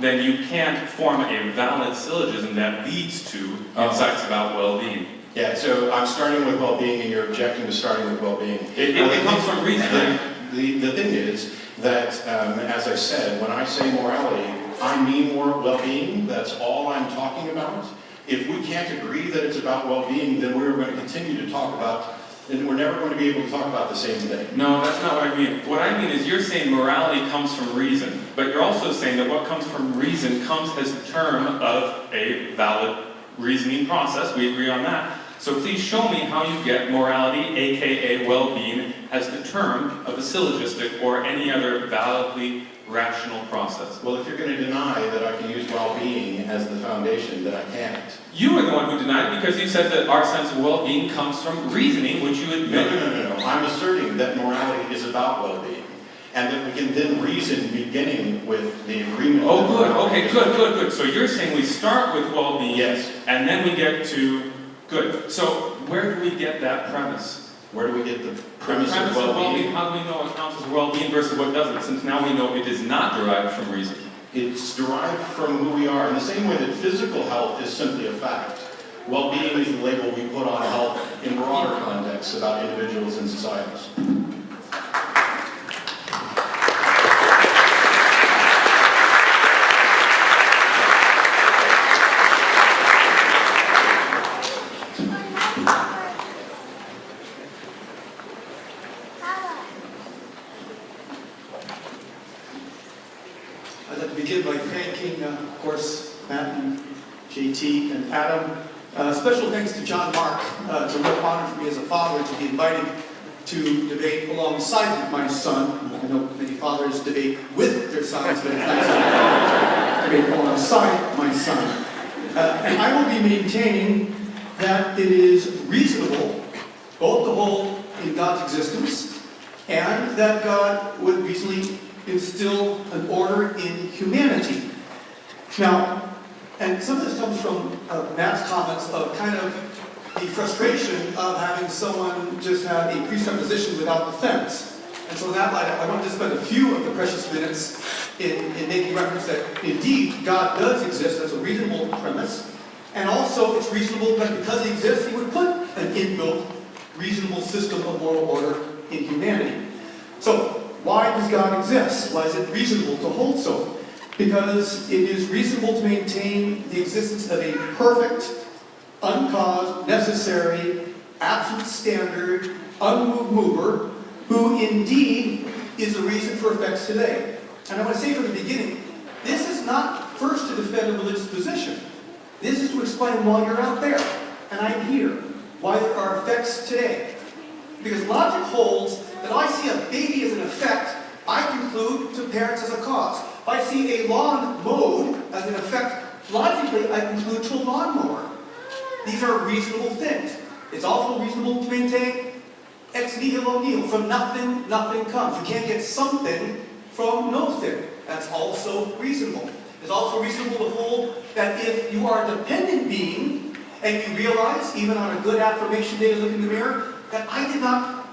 then you can't form a valid syllogism that leads to insights about well-being. Yeah, so I'm starting with well-being and you're objecting to starting with well-being. It comes from reason. The thing is that, as I said, when I say morality, I mean more well-being. That's all I'm talking about. If we can't agree that it's about well-being, then we're going to continue to talk about, and we're never going to be able to talk about the same thing. No, that's not what I mean. What I mean is you're saying morality comes from reason, but you're also saying that what comes from reason comes as the term of a valid reasoning process. We agree on that. So please show me how you get morality, aka well-being, as the term of a syllogistic or any other validly rational process. Well, if you're going to deny that I can use well-being as the foundation, then I can't. You were the one who denied it because you said that our sense of well-being comes from reasoning, which you admit. No. I'm asserting that morality is about well-being, and that we can then reason beginning with the agreement. Oh, good. Okay, good. So you're saying we start with well-being, yes, and then we get to good. So where do we get that premise? Where do we get the premise of well-being? How do we know what counts as well-being versus what doesn't? Since now we know it is not derived from reason. It's derived from who we are. In the same way that physical health is simply a fact, well-being is the label we put on health in broader contexts about individuals and societies. I'd like to begin by thanking, of course, Matt and JT and Adam. Special thanks to John Mark. It's a real honor for me as a father to be invited to debate alongside my son. I know many fathers debate with their sons, but it's nice to debate alongside my son. And I will be maintaining that it is reasonable both to hold in God's existence and that God would reasonably instill an order in humanity. Now, and some of this comes from Matt's comments of kind of the frustration of having someone just have a presupposition without defense. And so in that light, I wanted to spend a few of the precious minutes in making reference that indeed God does exist. That's a reasonable premise. And also it's reasonable that because he exists, he would put an inbuilt, reasonable system of moral order in humanity. So, why does God exist? Why is it reasonable to hold so? Because it is reasonable to maintain the existence of a perfect, uncaused, necessary, absolute standard, unmoved mover, who indeed is the reason for effects today. And I want to say from the beginning, this is not first to defend a religious position. This is to explain why you're out there, and I'm here, why there are effects today. Because logic holds that if I see a baby as an effect, I conclude to parents as a cause. If I see a lawn mowed as an effect, logically I conclude to a lawnmower. These are reasonable things. It's also reasonable to maintain ex nihilo nihil. From nothing, nothing comes. You can't get something from no thing. That's also reasonable. It's also reasonable to hold that if you are a dependent being, and you realize, even on a good affirmation day, look in the mirror, that I did not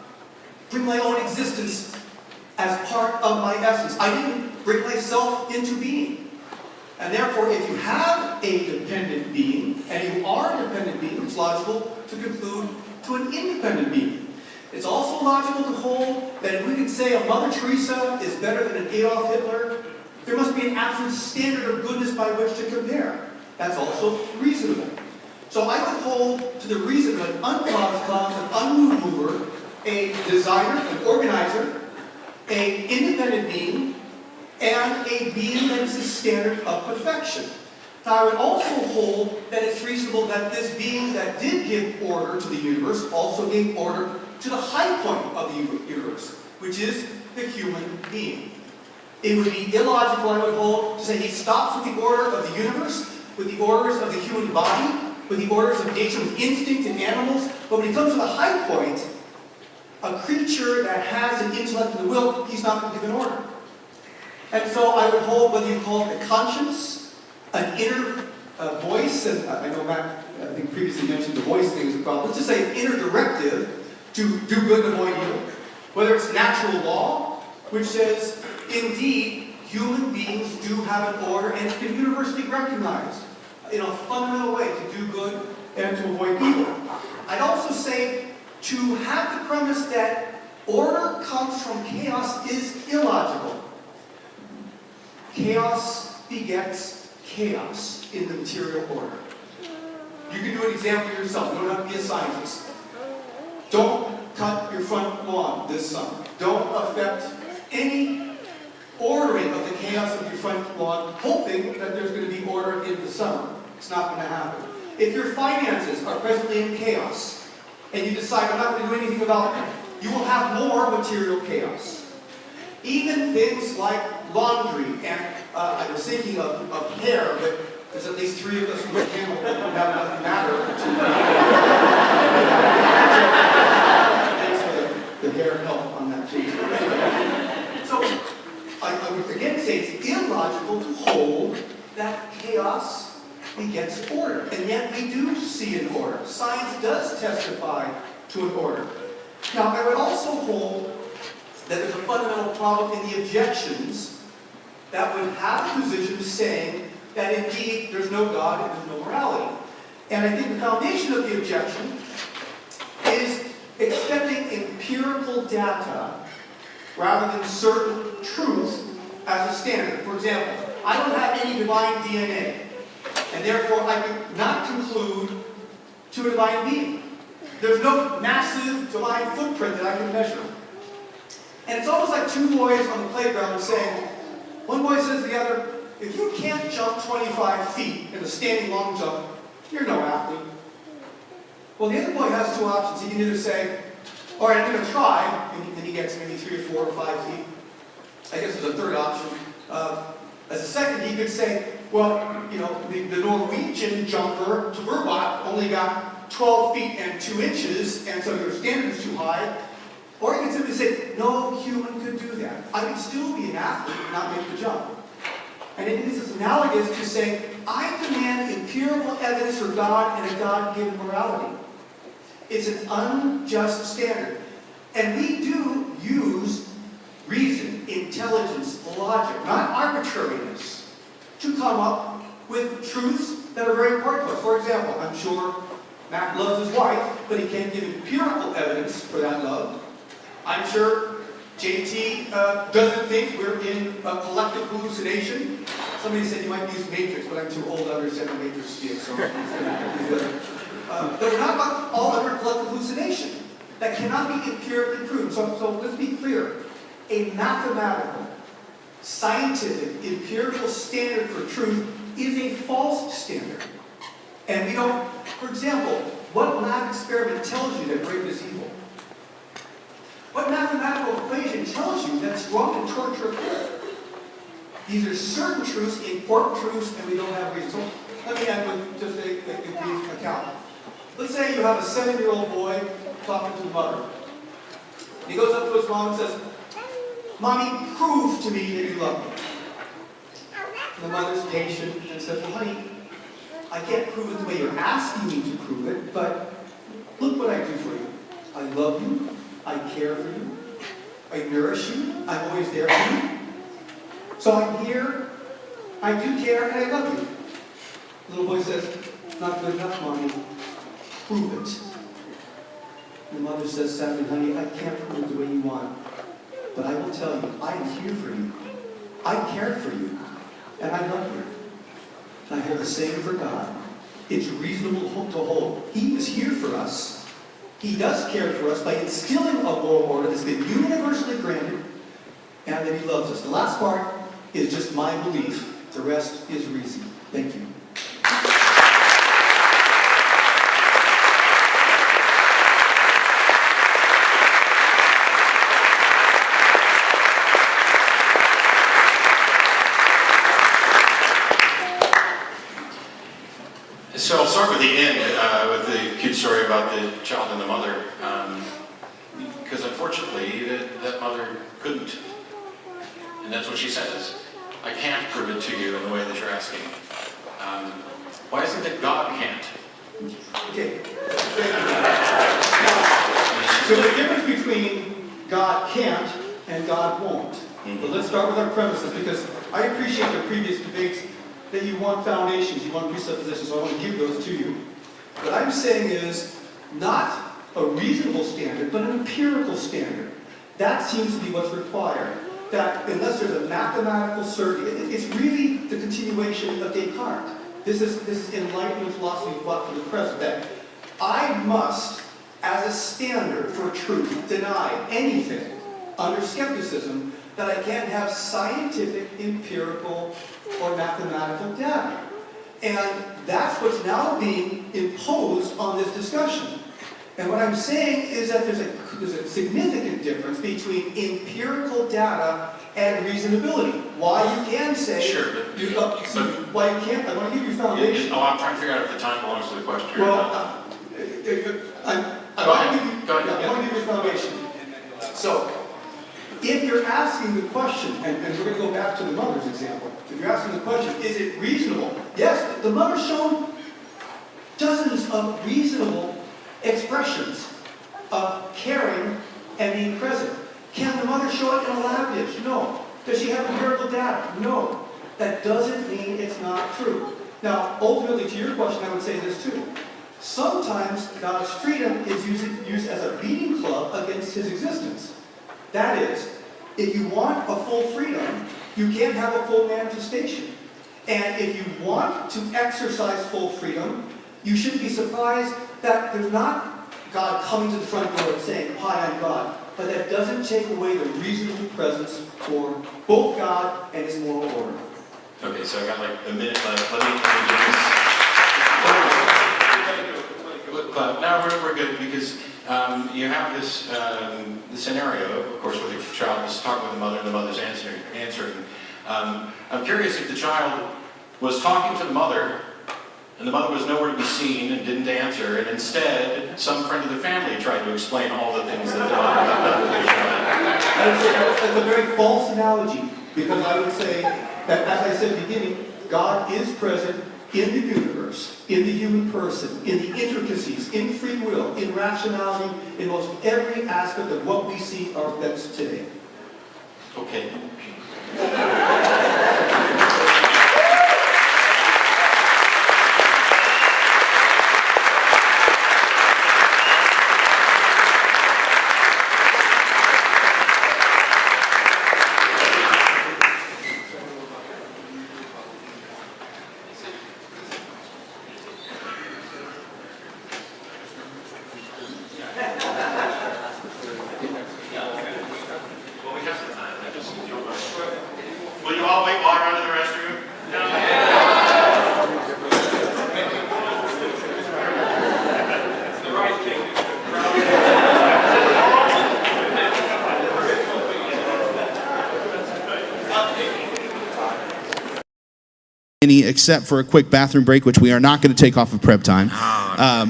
bring my own existence as part of my essence. I didn't bring myself into being. And therefore, if you have a dependent being, and you are a dependent being, it's logical to conclude to an independent being. It's also logical to hold that if we can say a Mother Teresa is better than an Adolf Hitler, there must be an absolute standard of goodness by which to compare. That's also reasonable. So I would hold to the reason of an uncaused cause, an unmoved mover, a designer, an organizer, an independent being, and a being that is the standard of perfection. Now I would also hold that it's reasonable that this being that did give order to the universe also gave order to the high point of the universe, which is the human being. It would be illogical, I would hold, to say he stops with the order of the universe, with the orders of the human body, with the orders of nature, with instinct in animals, but when he comes to the high point, a creature that has an intellect and a will, he's not going to give an order. And so I would hold whether you call it a conscience, an inner voice, and I know Matt, I think previously mentioned the voice thing is a problem. Let's just say an inner directive to do good and avoid evil. Whether it's natural law, which says, indeed, human beings do have an order and it's been universally recognized in a fundamental way to do good and to avoid evil. I'd also say to have the premise that order comes from chaos is illogical. Chaos begets chaos in the material order. You can do an example yourself. You don't have to be a scientist. Don't cut your front lawn this summer. Don't affect any ordering of the chaos of your front lawn, hoping that there's going to be order in the summer. It's not going to happen. If your finances are presently in chaos, and you decide, I'm not going to do anything about it, you will have more material chaos. Even things like laundry, and I was thinking of hair, but there's at least 3 of us who can have enough matter to thanks for the hair help on that too. So I would again say it's illogical to hold that chaos begets order, and yet we do see an order. Science does testify to an order. Now, I would also hold that there's a fundamental problem in the objections that would have the position saying that indeed there's no God and there's no morality. And I think the foundation of the objection is accepting empirical data rather than certain truth as a standard. For example, I don't have any divine DNA, and therefore I could not conclude to a divine being. There's no massive divine footprint that I can measure. And it's almost like 2 boys on the playground saying, one boy says to the other, if you can't jump 25 feet in a standing long jump, you're no athlete. Well, the other boy has 2 options. He can either say, all right, I'm going to try, and then he gets maybe 3 or 4 or 5 feet. I guess there's a third option. As a second, he could say, well, you know, the Norwegian jumper, Verbat, only got 12 feet and 2 inches, and so your standard is too high. Or you could simply say, no human could do that. I could still be an athlete and not make the jump. And it is analogous to saying, I demand empirical evidence for God and a God-given morality. It's an unjust standard. And we do use reason, intelligence, logic, not arbitrariness, to come up with truths that are very important to us. For example, I'm sure Matt loves his wife, but he can't give empirical evidence for that love. I'm sure JT doesn't think we're in a collective hallucination. Somebody said you might use Matrix, but I'm too old to understand the Matrix speak, so but we're not about all under collective hallucination. That cannot be empirically proven. So let's be clear. A mathematical, scientific, empirical standard for truth is a false standard. And we don't, for example, what lab experiment tells you that rape is evil? What mathematical equation tells you that it's wrong to torture a kid? These are certain truths, important truths, and we don't have reason. So let me end with just a brief account. Let's say you have a 7-year-old boy talking to his mother. He goes up to his mom and says, Mommy, prove to me that you love me. And the mother's patient and says, well, honey, I can't prove it the way you're asking me to prove it, but look what I do for you. I love you. I care for you. I nourish you. I'm always there for you. So I'm here. I do care, and I love you. The little boy says, not good enough, Mommy. Prove it. The mother says, sadly, honey, I can't prove it the way you want. But I will tell you, I am here for you. I care for you. And I love you. And I hold the same for God. It's reasonable to hold. He is here for us. He does care for us by instilling a moral order that's been universally granted, and that He loves us. The last part is just my belief. The rest is reason. Thank you. So I'll start with the end, with the cute story about the child and the mother, because unfortunately that mother couldn't, and that's what she says. I can't prove it to you in the way that you're asking. Why is it that God can't? Okay. So the difference between God can't and God won't. But let's start with our premises, because I appreciate the previous debates that you want foundations, you want presuppositions, so I want to give those to you. What I'm saying is not a reasonable standard, but an empirical standard. That seems to be what's required. That unless there's a mathematical certainty, it's really the continuation of Descartes. This is enlightenment philosophy for the present, that I must, as a standard for truth, deny anything under skepticism that I can't have scientific, empirical, or mathematical data. And that's what's now being imposed on this discussion. And what I'm saying is that there's a significant difference between empirical data and reasonability. Why you can say... Sure, why you can't... I want to give you foundation. I'm trying to figure out if the time belongs to the question or Well, not. I want to give you foundation. So, if you're asking the question, and we're going to go back to the mother's example, if you're asking the question, is it reasonable? Yes, the mother's shown dozens of reasonable expressions of caring and being present. Can the mother show it in a lab dish? No. Does she have empirical data? No. That doesn't mean it's not true. Now, ultimately, to your question, I would say this too. Sometimes God's freedom is used as a beating club against his existence. That is, if you want a full freedom, you can't have a full manifestation. And if you want to exercise full freedom, you shouldn't be surprised that there's not God coming to the front door and saying, "Hi, I'm God." But that doesn't take away the reasonable presence for both God and his moral order. Okay, so I got like a minute left. Let me do this. But now we're good because you have this scenario, of course, where the child is talking with the mother and the mother's answering. I'm curious if the child was talking to the mother and the mother was nowhere to be seen and didn't answer, and instead some friend of the family tried to explain all the things that the mother had done with the child. That's a very false analogy, because I would say that, as I said at the beginning, God is present in the universe, in the human person, in the intricacies, in free will, in rationality, in most every aspect of what we see our events today. Okay. Will you all wait while I run to the restroom? Except for a quick bathroom break, which we are not going to take off of prep time.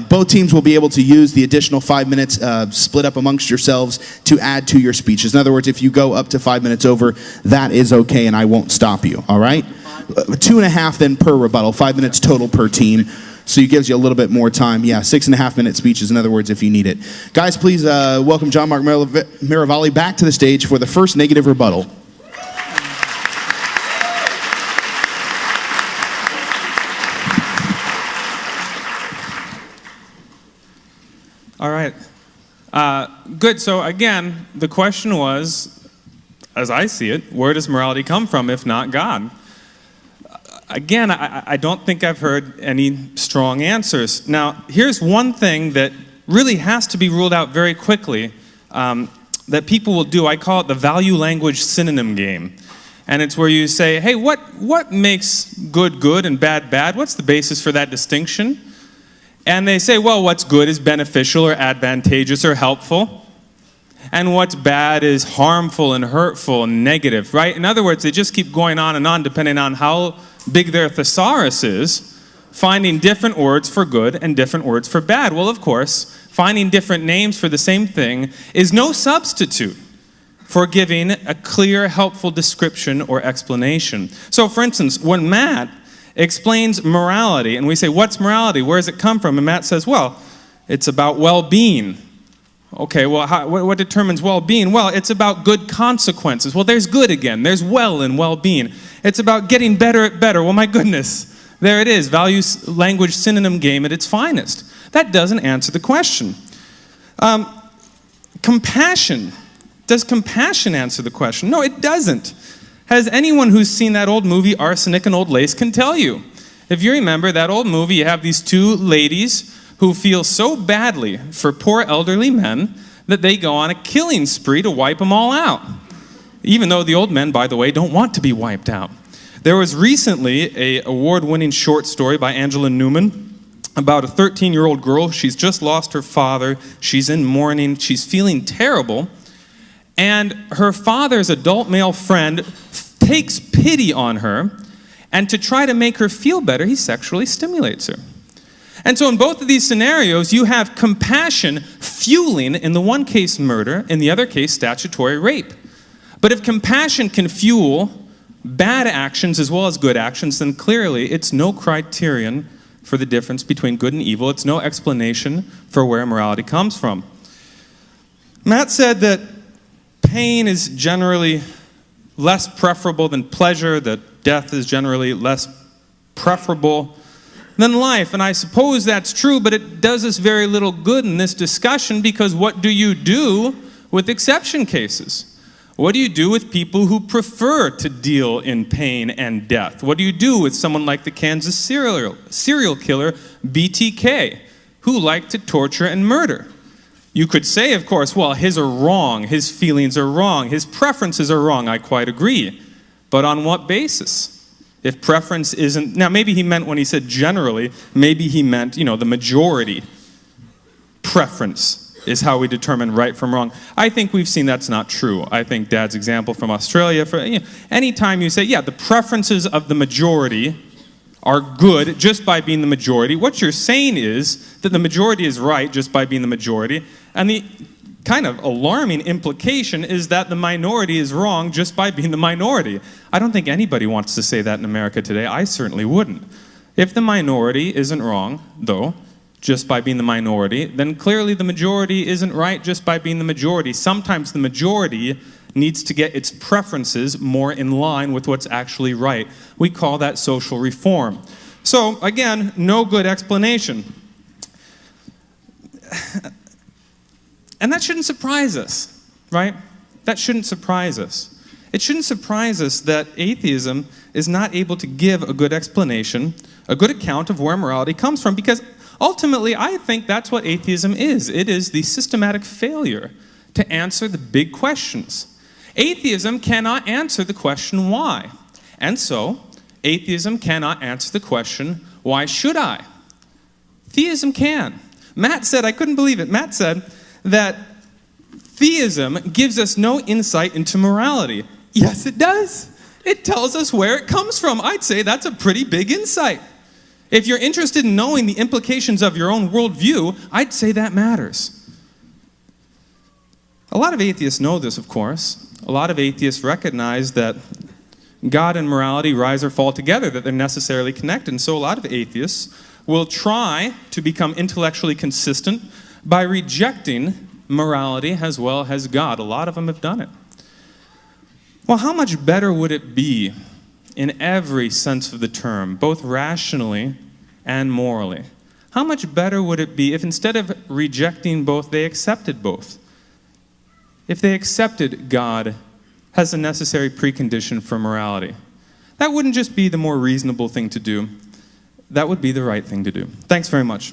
Both teams will be able to use the additional 5 minutes split up amongst yourselves to add to your speeches. In other words, if you go up to 5 minutes over, that is okay, and I won't stop you, all right? 2.5 then per rebuttal, 5 minutes total per team. So it gives you a little bit more time. Yeah, 6.5 minute speeches, in other words, if you need it. Guys, please welcome John Mark Miravalli back to the stage for the first negative rebuttal. All right. Good. So again, the question was, as I see it, where does morality come from if not God? Again, I don't think I've heard any strong answers. Now, here's one thing that really has to be ruled out very quickly that people will do. I call it the value language synonym game. And it's where you say, hey, what makes good good and bad bad? What's the basis for that distinction? And they say, well, what's good is beneficial or advantageous or helpful. And what's bad is harmful and hurtful and negative, right? In other words, they just keep going on and on depending on how big their thesaurus is, finding different words for good and different words for bad. Well, of course, finding different names for the same thing is no substitute for giving a clear, helpful description or explanation. So, for instance, when Matt explains morality, and we say, what's morality? Where does it come from? And Matt says, well, it's about well-being. Okay, well, what determines well-being? Well, it's about good consequences. Well, there's good again. There's well in well-being. It's about getting better at better. Well, my goodness, there it is. Value language synonym game at its finest. That doesn't answer the question. Compassion Does compassion answer the question? No, it doesn't. As anyone who's seen that old movie, Arsenic and Old Lace, can tell you. If you remember that old movie, you have these two ladies who feel so badly for poor elderly men that they go on a killing spree to wipe them all out. Even though the old men, by the way, don't want to be wiped out. There was recently an award-winning short story by Angela Newman about a 13-year-old girl. She's just lost her father. She's in mourning. She's feeling terrible. And her father's adult male friend takes pity on her, and to try to make her feel better, he sexually stimulates her. And so in both of these scenarios, you have compassion fueling, in the one case, murder, in the other case, statutory rape. But if compassion can fuel bad actions as well as good actions, then clearly it's no criterion for the difference between good and evil. It's no explanation for where morality comes from. Matt said that pain is generally less preferable than pleasure, that death is generally less preferable than life. And I suppose that's true, but it does us very little good in this discussion, because what do you do with exception cases? What do you do with people who prefer to deal in pain and death? What do you do with someone like the Kansas serial killer BTK, who liked to torture and murder? You could say, of course, well, his are wrong, his feelings are wrong, his preferences are wrong. I quite agree. But on what basis? If preference isn't... Now, maybe he meant when he said generally, maybe he meant, the majority preference is how we determine right from wrong. I think we've seen that's not true. I think Dad's example from Australia, anytime you say, yeah, the preferences of the majority are good just by being the majority, what you're saying is that the majority is right just by being the majority, and the kind of alarming implication is that the minority is wrong just by being the minority. I don't think anybody wants to say that in America today. I certainly wouldn't. If the minority isn't wrong, though, just by being the minority, then clearly the majority isn't right just by being the majority. Sometimes the majority needs to get its preferences more in line with what's actually right. We call that social reform. So, again, no good explanation. And that shouldn't surprise us, right? That shouldn't surprise us. It shouldn't surprise us that atheism is not able to give a good explanation, a good account of where morality comes from, because ultimately, I think that's what atheism is. It is the systematic failure to answer the big questions. Atheism cannot answer the question why. And so, atheism cannot answer the question, why should I? Theism can. Matt said, I couldn't believe it, Matt said that theism gives us no insight into morality. Yes, it does. It tells us where it comes from. I'd say that's a pretty big insight. If you're interested in knowing the implications of your own worldview, I'd say that matters. A lot of atheists know this, of course. A lot of atheists recognize that God and morality rise or fall together, that they're necessarily connected. And so a lot of atheists will try to become intellectually consistent by rejecting morality as well as God. A lot of them have done it. Well, how much better would it be in every sense of the term, both rationally and morally? How much better would it be if instead of rejecting both, they accepted both? If they accepted God as a necessary precondition for morality. That wouldn't just be the more reasonable thing to do. That would be the right thing to do. Thanks very much.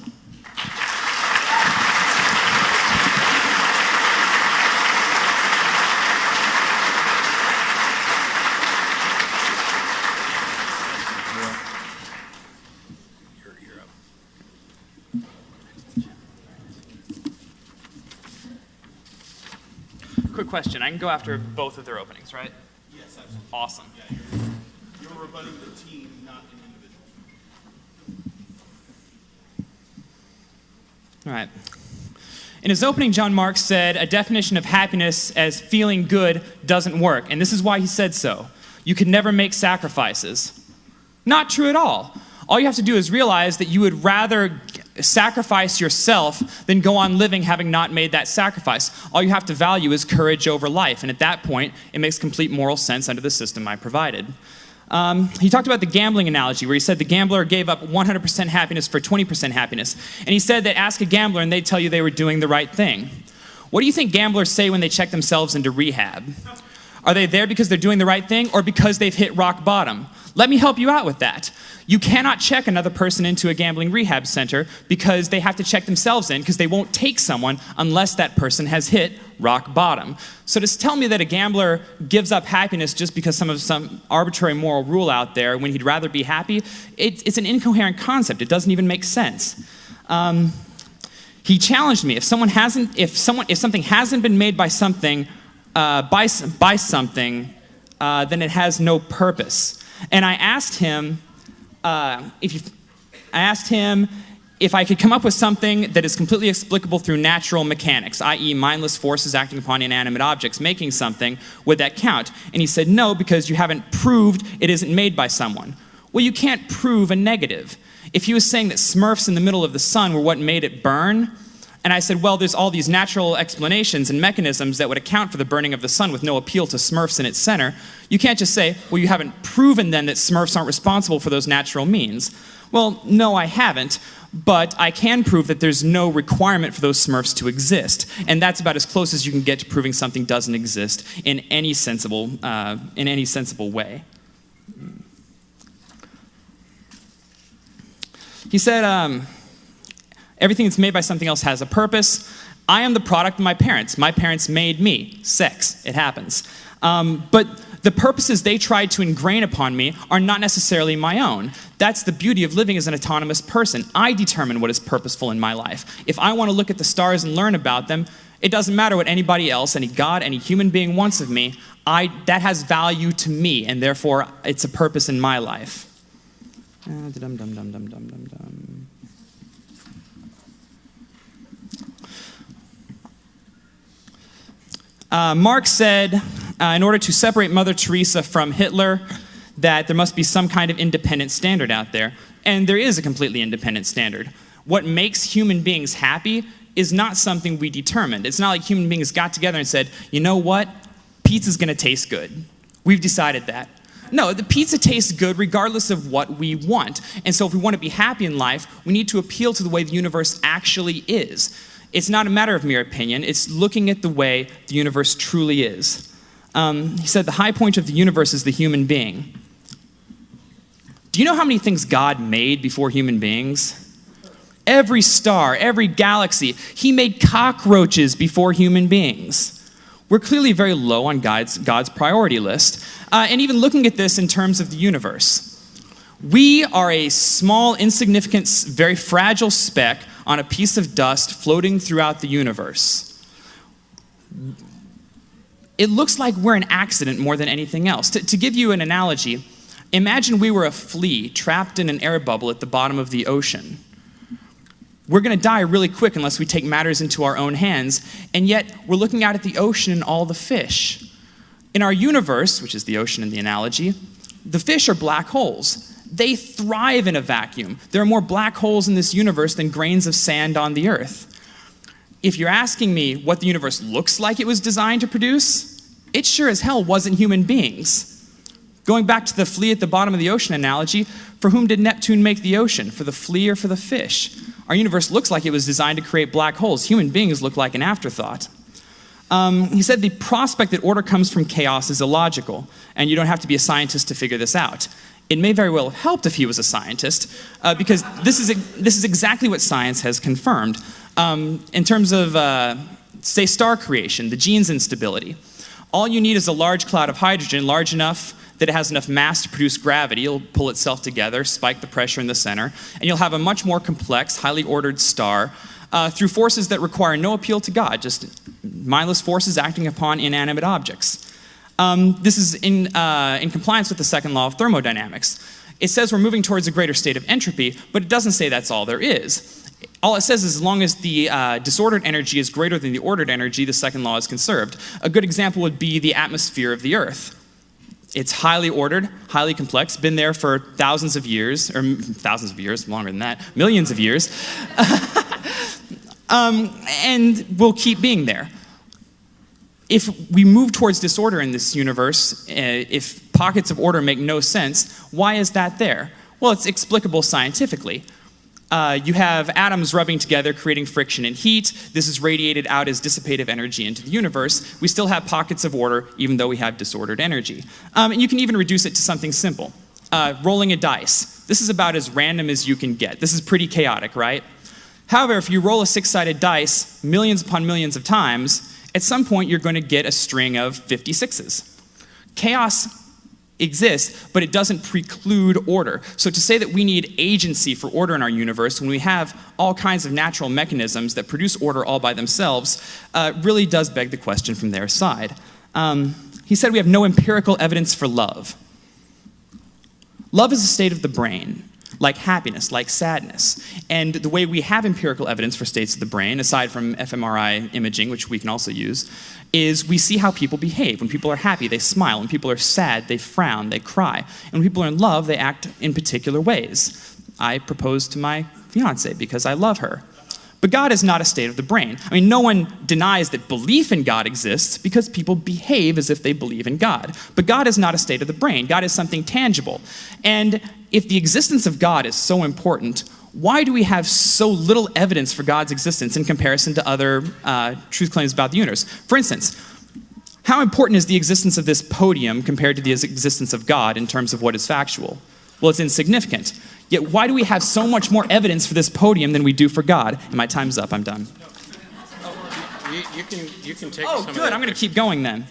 Quick question. I can go after both of their openings, right? Yes, absolutely. Awesome. Yeah, you're rebutting the team, not an individual. All right. In his opening, John Marks said a definition of happiness as feeling good doesn't work, and this is why he said so. You could never make sacrifices. Not true at all. All you have to do is realize that you would rather sacrifice yourself than go on living having not made that sacrifice. All you have to value is courage over life, and at that point, it makes complete moral sense under the system I provided. He talked about the gambling analogy, where he said the gambler gave up 100% happiness for 20% happiness. And he said that ask a gambler and they'd tell you they were doing the right thing. What do you think gamblers say when they check themselves into rehab? Are they there because they're doing the right thing or because they've hit rock bottom? Let me help you out with that. You cannot check another person into a gambling rehab center because they have to check themselves in because they won't take someone unless that person has hit rock bottom. So to tell me that a gambler gives up happiness just because of some arbitrary moral rule out there when he'd rather be happy, it's an incoherent concept. It doesn't even make sense. He challenged me. If something hasn't been made by something, then it has no purpose. And I asked him if I could come up with something that is completely explicable through natural mechanics, i.e. mindless forces acting upon inanimate objects making something, would that count? And he said no, because you haven't proved it isn't made by someone. Well, you can't prove a negative. If he was saying that Smurfs in the middle of the sun were what made it burn, and I said, well, there's all these natural explanations and mechanisms that would account for the burning of the sun with no appeal to Smurfs in its center. You can't just say, well, you haven't proven then that Smurfs aren't responsible for those natural means. Well, no, I haven't, but I can prove that there's no requirement for those Smurfs to exist. And that's about as close as you can get to proving something doesn't exist in any sensible way. He said, everything that's made by something else has a purpose. I am the product of my parents. My parents made me. Sex. It happens. But the purposes they tried to ingrain upon me are not necessarily my own. That's the beauty of living as an autonomous person. I determine what is purposeful in my life. If I want to look at the stars and learn about them, it doesn't matter what anybody else, any God, any human being wants of me. That has value to me, and therefore it's a purpose in my life. Marx said, in order to separate Mother Teresa from Hitler, that there must be some kind of independent standard out there. And there is a completely independent standard. What makes human beings happy is not something we determined. It's not like human beings got together and said, you know what? Pizza's going to taste good. We've decided that. No, the pizza tastes good regardless of what we want. And so if we want to be happy in life, we need to appeal to the way the universe actually is. It's not a matter of mere opinion. It's looking at the way the universe truly is. He said the high point of the universe is the human being. Do you know how many things God made before human beings? Every star, every galaxy. He made cockroaches before human beings. We're clearly very low on God's priority list. And even looking at this in terms of the universe. We are a small, insignificant, very fragile speck on a piece of dust floating throughout the universe. It looks like we're an accident more than anything else. To give you an analogy, imagine we were a flea trapped in an air bubble at the bottom of the ocean. We're going to die really quick unless we take matters into our own hands, and yet we're looking out at the ocean and all the fish. In our universe, which is the ocean in the analogy, the fish are black holes. They thrive in a vacuum. There are more black holes in this universe than grains of sand on the earth. If you're asking me what the universe looks like it was designed to produce, it sure as hell wasn't human beings. Going back to the flea at the bottom of the ocean analogy, for whom did Neptune make the ocean? For the flea or for the fish? Our universe looks like it was designed to create black holes. Human beings look like an afterthought. He said the prospect that order comes from chaos is illogical, and you don't have to be a scientist to figure this out. It may very well have helped if he was a scientist, because this is exactly what science has confirmed. In terms of, say, star creation, the gene's instability. All you need is a large cloud of hydrogen, large enough that it has enough mass to produce gravity. It'll pull itself together, spike the pressure in the center, and you'll have a much more complex, highly ordered star through forces that require no appeal to God, just mindless forces acting upon inanimate objects. This is in compliance with the second law of thermodynamics. It says we're moving towards a greater state of entropy, but it doesn't say that's all there is. All it says is as long as the disordered energy is greater than the ordered energy, the second law is conserved. A good example would be the atmosphere of the Earth. It's highly ordered, highly complex, been there for thousands of years, longer than that, millions of years, and will keep being there. If we move towards disorder in this universe, if pockets of order make no sense, why is that there? Well, it's explicable scientifically. you have atoms rubbing together, creating friction and heat. This is radiated out as dissipative energy into the universe. We still have pockets of order, even though we have disordered energy. And you can even reduce it to something simple. Rolling a dice. This is about as random as you can get. This is pretty chaotic, right? However, if you roll a 6-sided dice millions upon millions of times, at some point you're going to get a string of 56s. Chaos exists, but it doesn't preclude order. So to say that we need agency for order in our universe when we have all kinds of natural mechanisms that produce order all by themselves really does beg the question from their side. He said we have no empirical evidence for love. Love is a state of the brain, like happiness, like sadness. And the way we have empirical evidence for states of the brain, aside from fMRI imaging, which we can also use, is we see how people behave. When people are happy, they smile. When people are sad, they frown, they cry. And when people are in love, they act in particular ways. I proposed to my fiance because I love her. But God is not a state of the brain. I mean, no one denies that belief in God exists because people behave as if they believe in God. But God is not a state of the brain. God is something tangible. And if the existence of God is so important, why do we have so little evidence for God's existence in comparison to other truth claims about the universe? For instance, how important is the existence of this podium compared to the existence of God in terms of what is factual? Well, it's insignificant. Yet why do we have so much more evidence for this podium than we do for God? And my time's up, I'm done. You can take Oh, some good, of I'm gonna keep going then.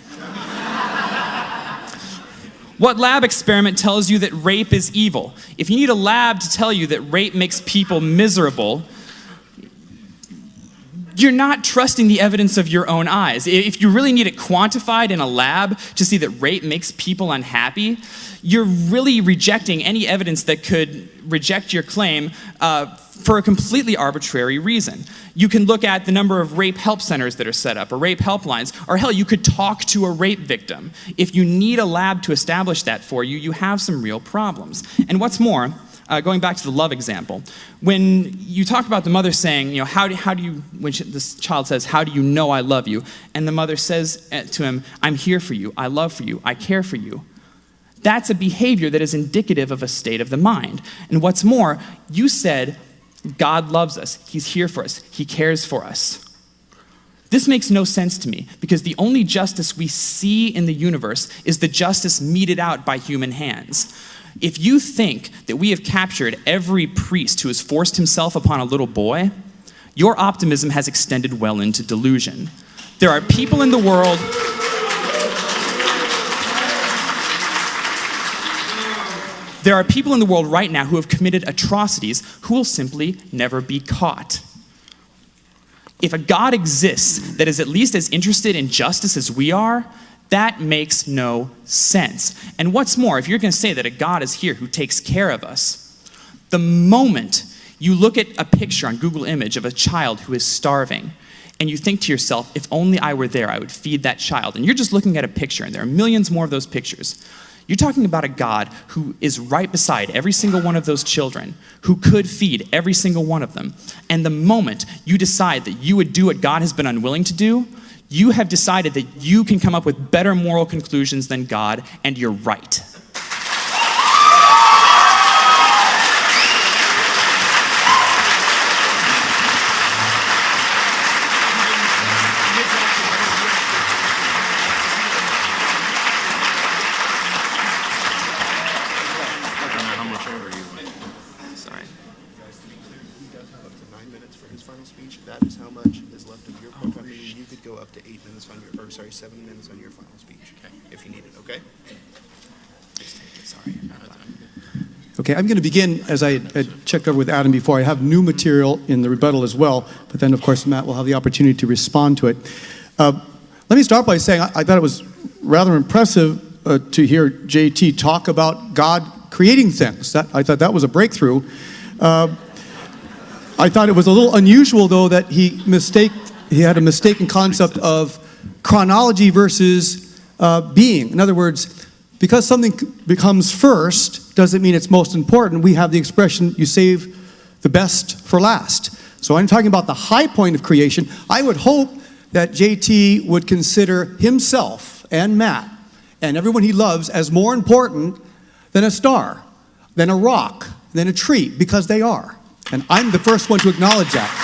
What lab experiment tells you that rape is evil? If you need a lab to tell you that rape makes people miserable, you're not trusting the evidence of your own eyes. If you really need it quantified in a lab to see that rape makes people unhappy, you're really rejecting any evidence that could reject your claim for a completely arbitrary reason. You can look at the number of rape help centers that are set up, or rape helplines, or hell, you could talk to a rape victim. If you need a lab to establish that for you, you have some real problems. And what's more, going back to the love example, when you talk about the mother saying, you know, how do you, when this child says, how do you know I love you? And the mother says to him, I'm here for you, I love for you, I care for you. That's a behavior that is indicative of a state of the mind. And what's more, you said, God loves us, He's here for us, He cares for us. This makes no sense to me, because the only justice we see in the universe is the justice meted out by human hands. If you think that we have captured every priest who has forced himself upon a little boy, your optimism has extended well into delusion. There are people in the world... There are people in the world right now who have committed atrocities who will simply never be caught. If a God exists that is at least as interested in justice as we are, that makes no sense. And what's more, if you're going to say that a God is here who takes care of us, the moment you look at a picture on Google Image of a child who is starving, and you think to yourself, if only I were there, I would feed that child. And you're just looking at a picture, and there are millions more of those pictures. You're talking about a God who is right beside every single one of those children, who could feed every single one of them. And the moment you decide that you would do what God has been unwilling to do, you have decided that you can come up with better moral conclusions than God, and you're right. That is how much is left of your program. You could go up to 8 minutes on your, or sorry, 7 minutes on your final speech, if you need it, okay? Sorry. Okay, I'm going to begin, as I checked over with Adam before, I have new material in the rebuttal as well, but then, of course, Matt will have the opportunity to respond to it. Let me start by saying I thought it was rather impressive to hear JT talk about God creating things. I thought that was a breakthrough. I thought it was a little unusual, though, that he had a mistaken concept of chronology versus being. In other words, because something becomes first doesn't mean it's most important. We have the expression, you save the best for last. So I'm talking about the high point of creation. I would hope that JT would consider himself and Matt and everyone he loves as more important than a star, than a rock, than a tree, because they are. And I'm the first one to acknowledge that.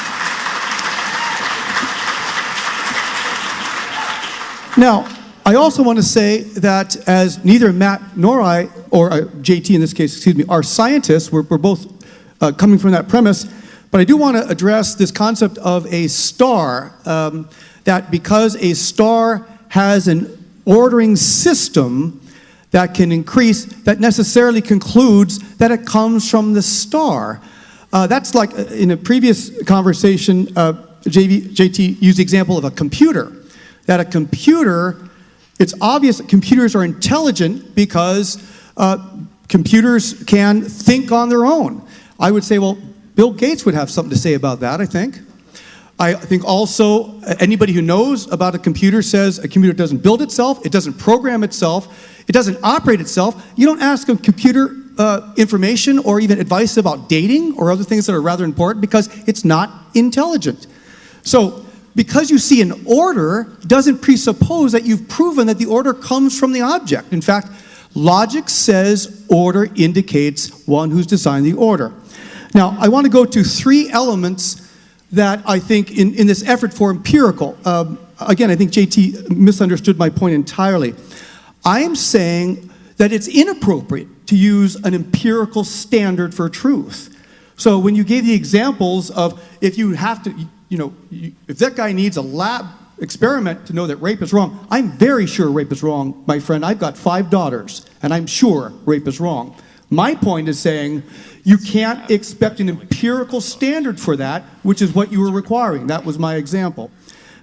Now, I also want to say that as neither Matt nor I, or JT in this case, excuse me, are scientists, we're both coming from that premise, but I do want to address this concept of a star, that because a star has an ordering system that can increase, that necessarily concludes that it comes from the star. That's like in a previous conversation, JT used the example of a computer. That a computer, it's obvious that computers are intelligent because computers can think on their own. I would say, well, Bill Gates would have something to say about that, I think. I think also anybody who knows about a computer says a computer doesn't build itself, it doesn't program itself, it doesn't operate itself. You don't ask a computer information or even advice about dating or other things that are rather important because it's not intelligent. So because you see an order doesn't presuppose that you've proven that the order comes from the object. In fact, logic says order indicates one who's designed the order. Now, I want to go to three elements that I think in this effort for empirical, again, I think JT misunderstood my point entirely. I am saying that it's inappropriate to use an empirical standard for truth. So when you gave the examples of if you have to, if that guy needs a lab experiment to know that rape is wrong, I'm very sure rape is wrong, my friend. I've got 5 daughters, and I'm sure rape is wrong. My point is saying you can't expect an empirical standard for that, which is what you were requiring. That was my example.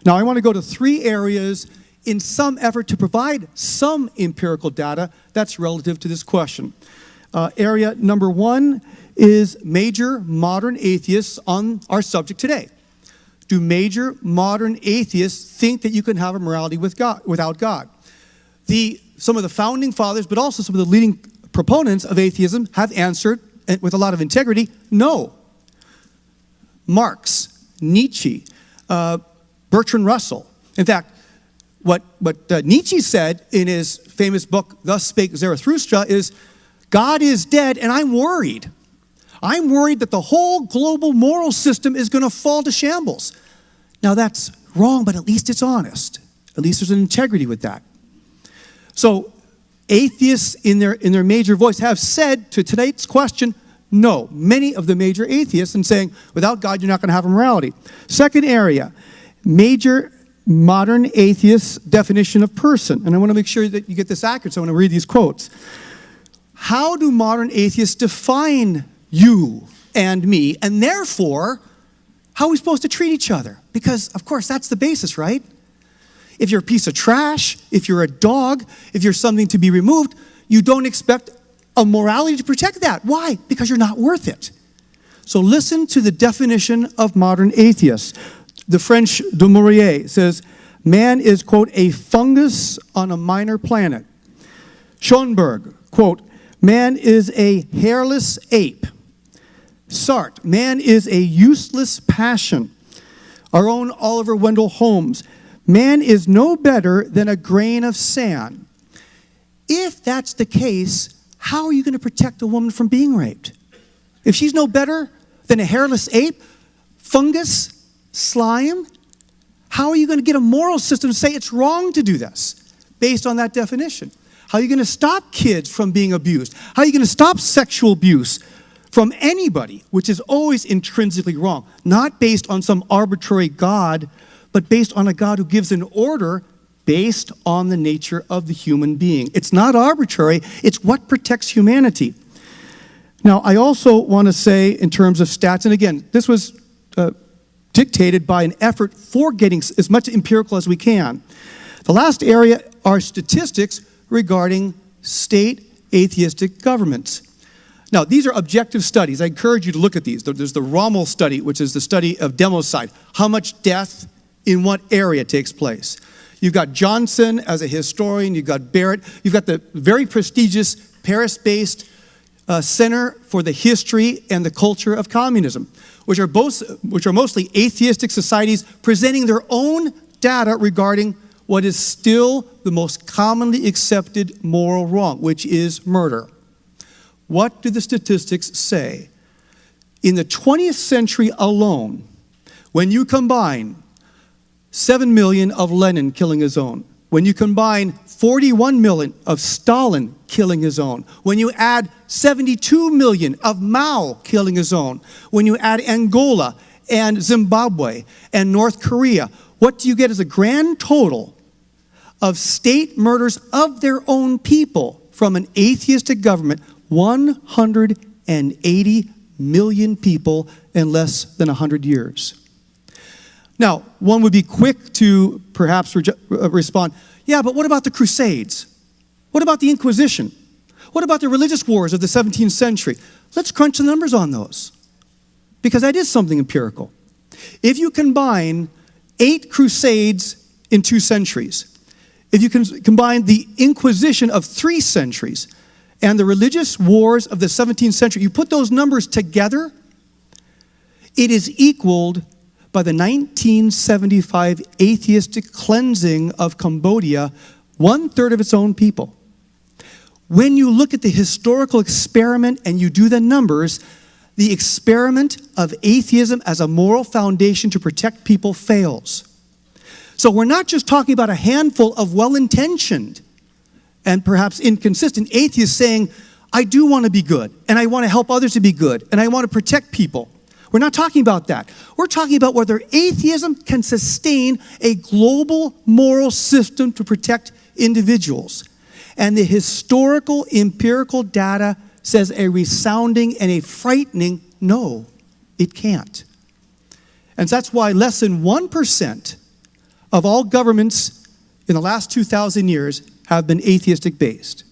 Now, I want to go to 3 areas in some effort to provide some empirical data that's relative to this question. Area number 1 is major modern atheists on our subject today. Do major modern atheists think that you can have a morality without God? Some of the founding fathers, but also some of the leading proponents of atheism have answered with a lot of integrity, no. Marx, Nietzsche, Bertrand Russell. In fact, what Nietzsche said in his famous book, Thus Spake Zarathustra, is, God is dead and I'm worried. I'm worried that the whole global moral system is going to fall to shambles. Now that's wrong, but at least it's honest. At least there's an integrity with that. So atheists in their major voice have said to today's question, no. Many of the major atheists and saying, without God, you're not going to have a morality. Second area, major modern atheists' definition of person. And I want to make sure that you get this accurate, so I want to read these quotes. How do modern atheists define you and me, and therefore, how are we supposed to treat each other? Because, of course, that's the basis, right? If you're a piece of trash, if you're a dog, if you're something to be removed, you don't expect a morality to protect that. Why? Because you're not worth it. So listen to the definition of modern atheists. The French de Maurier says, man is, quote, a fungus on a minor planet. Schoenberg, quote, man is a hairless ape. Sartre, man is a useless passion. Our own Oliver Wendell Holmes, man is no better than a grain of sand. If that's the case, how are you going to protect a woman from being raped? If she's no better than a hairless ape, fungus, slime, how are you going to get a moral system to say it's wrong to do this based on that definition? How are you going to stop kids from being abused? How are you going to stop sexual abuse from anybody, which is always intrinsically wrong, not based on some arbitrary God, but based on a God who gives an order based on the nature of the human being. It's not arbitrary, it's what protects humanity. Now, I also want to say in terms of stats, and again, this was dictated by an effort for getting as much empirical as we can. The last area are statistics regarding state atheistic governments. Now, these are objective studies. I encourage you to look at these. There's the Rommel study, which is the study of democide. How much death in what area takes place? You've got Johnson as a historian. You've got Barrett. You've got the very prestigious Paris-based Center for the History and the Culture of Communism, which are mostly atheistic societies presenting their own data regarding what is still the most commonly accepted moral wrong, which is murder. What do the statistics say? In the 20th century alone, when you combine 7 million of Lenin killing his own, when you combine 41 million of Stalin killing his own, when you add 72 million of Mao killing his own, when you add Angola and Zimbabwe and North Korea, what do you get as a grand total of state murders of their own people from an atheistic government? 180 million people in less than 100 years. Now, one would be quick to perhaps respond, yeah, but what about the Crusades? What about the Inquisition? What about the religious wars of the 17th century? Let's crunch the numbers on those, because that is something empirical. If you combine 8 crusades in 2 centuries, if you can combine the Inquisition of 3 centuries and the religious wars of the 17th century, you put those numbers together, it is equaled by the 1975 atheistic cleansing of Cambodia, 1/3 of its own people. When you look at the historical experiment and you do the numbers, the experiment of atheism as a moral foundation to protect people fails. So we're not just talking about a handful of well-intentioned and perhaps inconsistent atheists saying, I do want to be good, and I want to help others to be good, and I want to protect people. We're not talking about that. We're talking about whether atheism can sustain a global moral system to protect individuals. And the historical, empirical data says a resounding and a frightening no, it can't. And that's why less than 1% of all governments in the last 2,000 years have been atheistic based.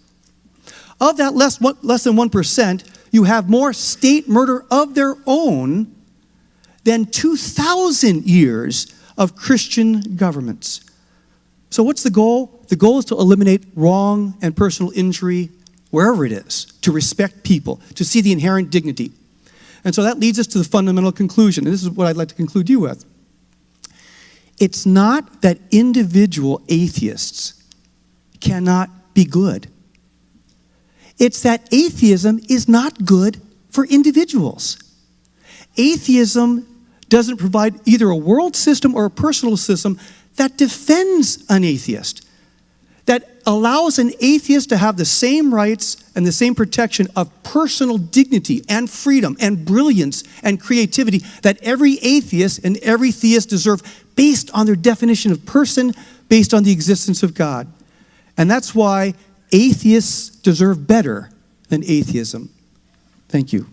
Of that less than 1%, you have more state murder of their own than 2,000 years of Christian governments. So what's the goal? The goal is to eliminate wrong and personal injury wherever it is, to respect people, to see the inherent dignity. And so that leads us to the fundamental conclusion, and this is what I'd like to conclude you with. It's not that individual atheists cannot be good. It's that atheism is not good for individuals. Atheism doesn't provide either a world system or a personal system that defends an atheist, that allows an atheist to have the same rights and the same protection of personal dignity and freedom and brilliance and creativity that every atheist and every theist deserve based on their definition of person, based on the existence of God. And that's why atheists deserve better than atheism. Thank you.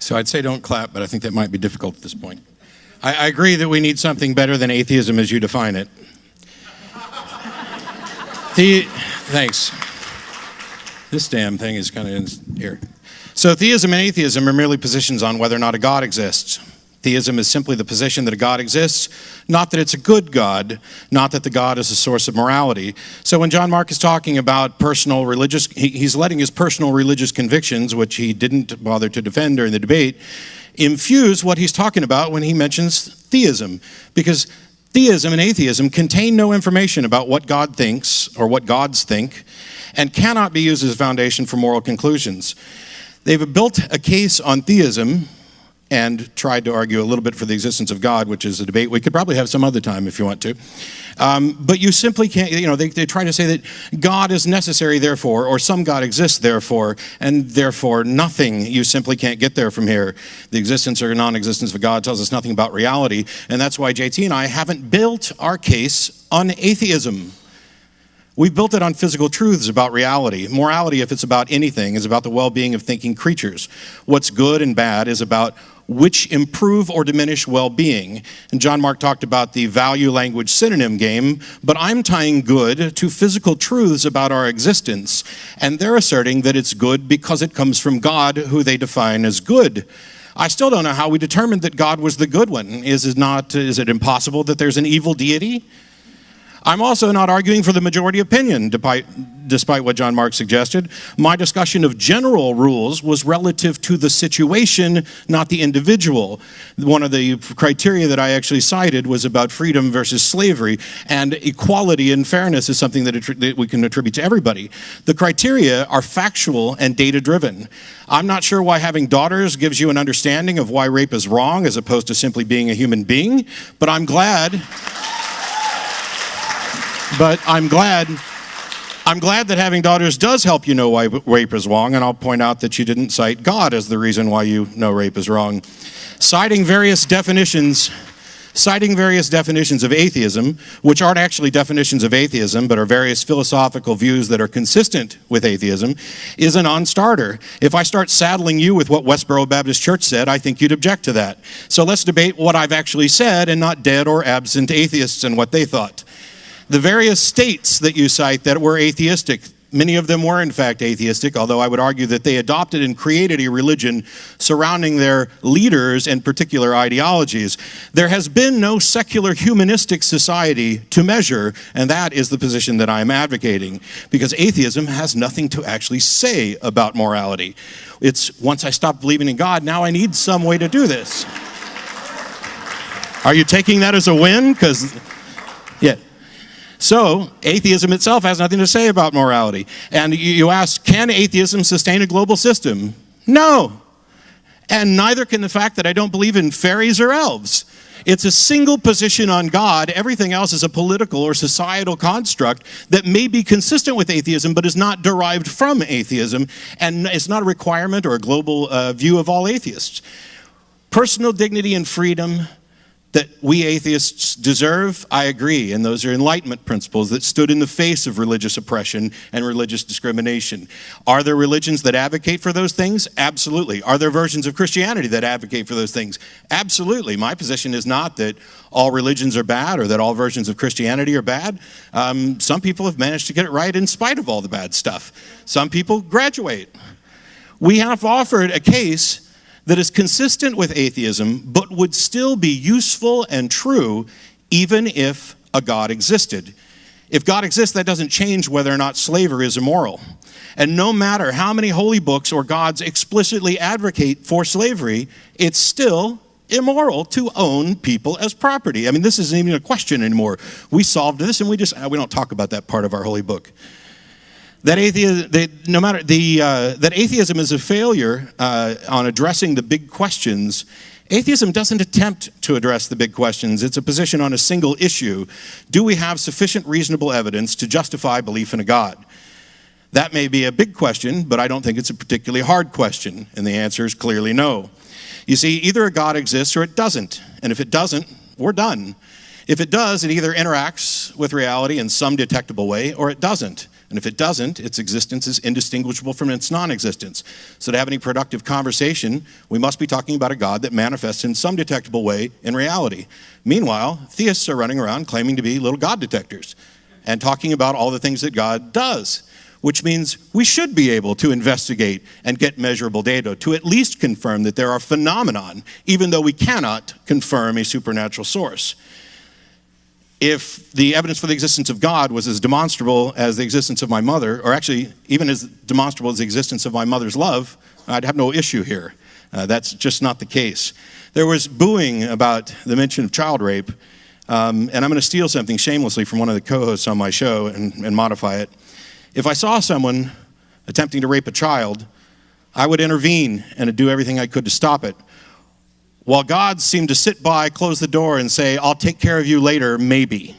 So I'd say don't clap, but I think that might be difficult at this point. I agree that we need something better than atheism as you define it. Thanks. This damn thing is kind of in here. So theism and atheism are merely positions on whether or not a God exists. Theism is simply the position that a God exists, not that it's a good God, not that the God is a source of morality. So when John Mark is talking about personal religious, he's letting his personal religious convictions, which he didn't bother to defend during the debate, infuse what he's talking about when he mentions theism. Because theism and atheism contain no information about what God thinks or what gods think, and cannot be used as a foundation for moral conclusions. They've built a case on theism and tried to argue a little bit for the existence of God, which is a debate we could probably have some other time if you want to. But you simply can't, they try to say that God is necessary, therefore, or some God exists, therefore, and therefore nothing. You simply can't get there from here. The existence or non-existence of God tells us nothing about reality, and that's why JT and I haven't built our case on atheism. We've built it on physical truths about reality. Morality, if it's about anything, is about the well-being of thinking creatures. What's good and bad is about which improve or diminish well-being. And John Mark talked about the value language synonym game, but I'm tying good to physical truths about our existence, and they're asserting that it's good because it comes from God, who they define as good. I still don't know how we determined that God was the good one. Is it impossible that there's an evil deity? I'm also not arguing for the majority opinion, despite what John Mark suggested. My discussion of general rules was relative to the situation, not the individual. One of the criteria that I actually cited was about freedom versus slavery, and equality and fairness is something that we can attribute to everybody. The criteria are factual and data-driven. I'm not sure why having daughters gives you an understanding of why rape is wrong as opposed to simply being a human being, but I'm glad that having daughters does help you know why rape is wrong, and I'll point out that you didn't cite God as the reason why you know rape is wrong. Citing various definitions of atheism, which aren't actually definitions of atheism, but are various philosophical views that are consistent with atheism, is a non-starter. If I start saddling you with what Westboro Baptist Church said, I think you'd object to that. So let's debate what I've actually said and not dead or absent atheists and what they thought. The various states that you cite that were atheistic, many of them were in fact atheistic, although I would argue that they adopted and created a religion surrounding their leaders and particular ideologies. There has been no secular humanistic society to measure, and that is the position that I am advocating, because atheism has nothing to actually say about morality. It's once I stop believing in God, now I need some way to do this. Are you taking that as a win? Yeah. So, atheism itself has nothing to say about morality. And you ask, can atheism sustain a global system? No. And neither can the fact that I don't believe in fairies or elves. It's a single position on God. Everything else is a political or societal construct that may be consistent with atheism, but is not derived from atheism, and it's not a requirement or a global view of all atheists. Personal dignity and freedom that we atheists deserve, I agree, and those are Enlightenment principles that stood in the face of religious oppression and religious discrimination. Are there religions that advocate for those things? Absolutely. Are there versions of Christianity that advocate for those things? Absolutely. My position is not that all religions are bad or that all versions of Christianity are bad. Some people have managed to get it right in spite of all the bad stuff. Some people graduate. We have offered a case that is consistent with atheism, but would still be useful and true even if a God existed. If God exists, that doesn't change whether or not slavery is immoral. And no matter how many holy books or gods explicitly advocate for slavery, it's still immoral to own people as property. I mean, this isn't even a question anymore. We solved this and we don't talk about that part of our holy book. That atheism is a failure on addressing the big questions. Atheism doesn't attempt to address the big questions. It's a position on a single issue. Do we have sufficient reasonable evidence to justify belief in a God? That may be a big question, but I don't think it's a particularly hard question, and the answer is clearly no. You see, either a God exists or it doesn't, and if it doesn't, we're done. If it does, it either interacts with reality in some detectable way or it doesn't. And if it doesn't, its existence is indistinguishable from its non-existence. So to have any productive conversation, we must be talking about a God that manifests in some detectable way in reality. Meanwhile, theists are running around claiming to be little God detectors and talking about all the things that God does, which means we should be able to investigate and get measurable data to at least confirm that there are phenomenon, even though we cannot confirm a supernatural source. If the evidence for the existence of God was as demonstrable as the existence of my mother, or actually even as demonstrable as the existence of my mother's love, I'd have no issue here. That's just not the case. There was booing about the mention of child rape, and I'm going to steal something shamelessly from one of the co-hosts on my show and modify it. If I saw someone attempting to rape a child, I would intervene and do everything I could to stop it. While God seemed to sit by, close the door, and say, I'll take care of you later, maybe.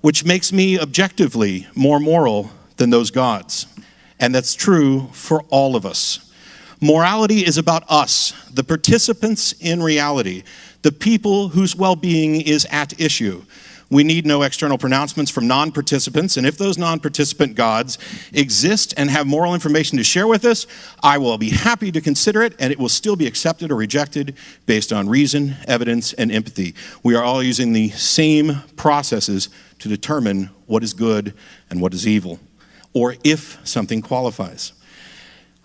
Which makes me objectively more moral than those gods. And that's true for all of us. Morality is about us, the participants in reality, the people whose well-being is at issue. We need no external pronouncements from non-participants, and if those non-participant gods exist and have moral information to share with us, I will be happy to consider it, and it will still be accepted or rejected based on reason, evidence, and empathy. We are all using the same processes to determine what is good and what is evil, or if something qualifies.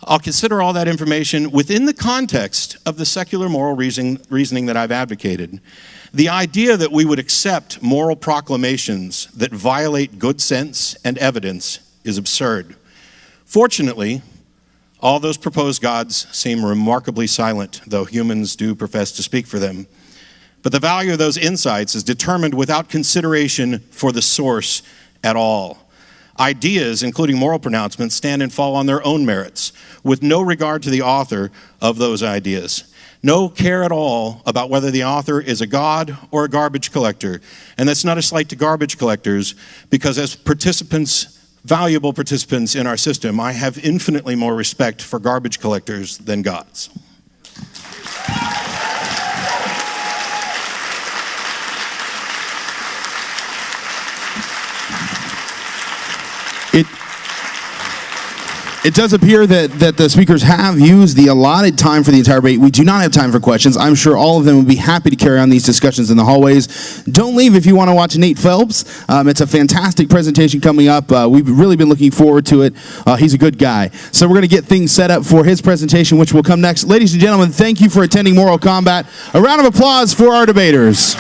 I'll consider all that information within the context of the secular moral reasoning that I've advocated. The idea that we would accept moral proclamations that violate good sense and evidence is absurd. Fortunately, all those proposed gods seem remarkably silent, though humans do profess to speak for them. But the value of those insights is determined without consideration for the source at all. Ideas, including moral pronouncements, stand and fall on their own merits, with no regard to the author of those ideas. No care at all about whether the author is a god or a garbage collector. And that's not a slight to garbage collectors, because as participants, valuable participants in our system, I have infinitely more respect for garbage collectors than gods. It does appear that the speakers have used the allotted time for the entire debate. We do not have time for questions. I'm sure all of them would be happy to carry on these discussions in the hallways. Don't leave if you want to watch Nate Phelps. It's a fantastic presentation coming up. We've really been looking forward to it. He's a good guy. So we're going to get things set up for his presentation, which will come next. Ladies and gentlemen, thank you for attending Moral Kombat. A round of applause for our debaters.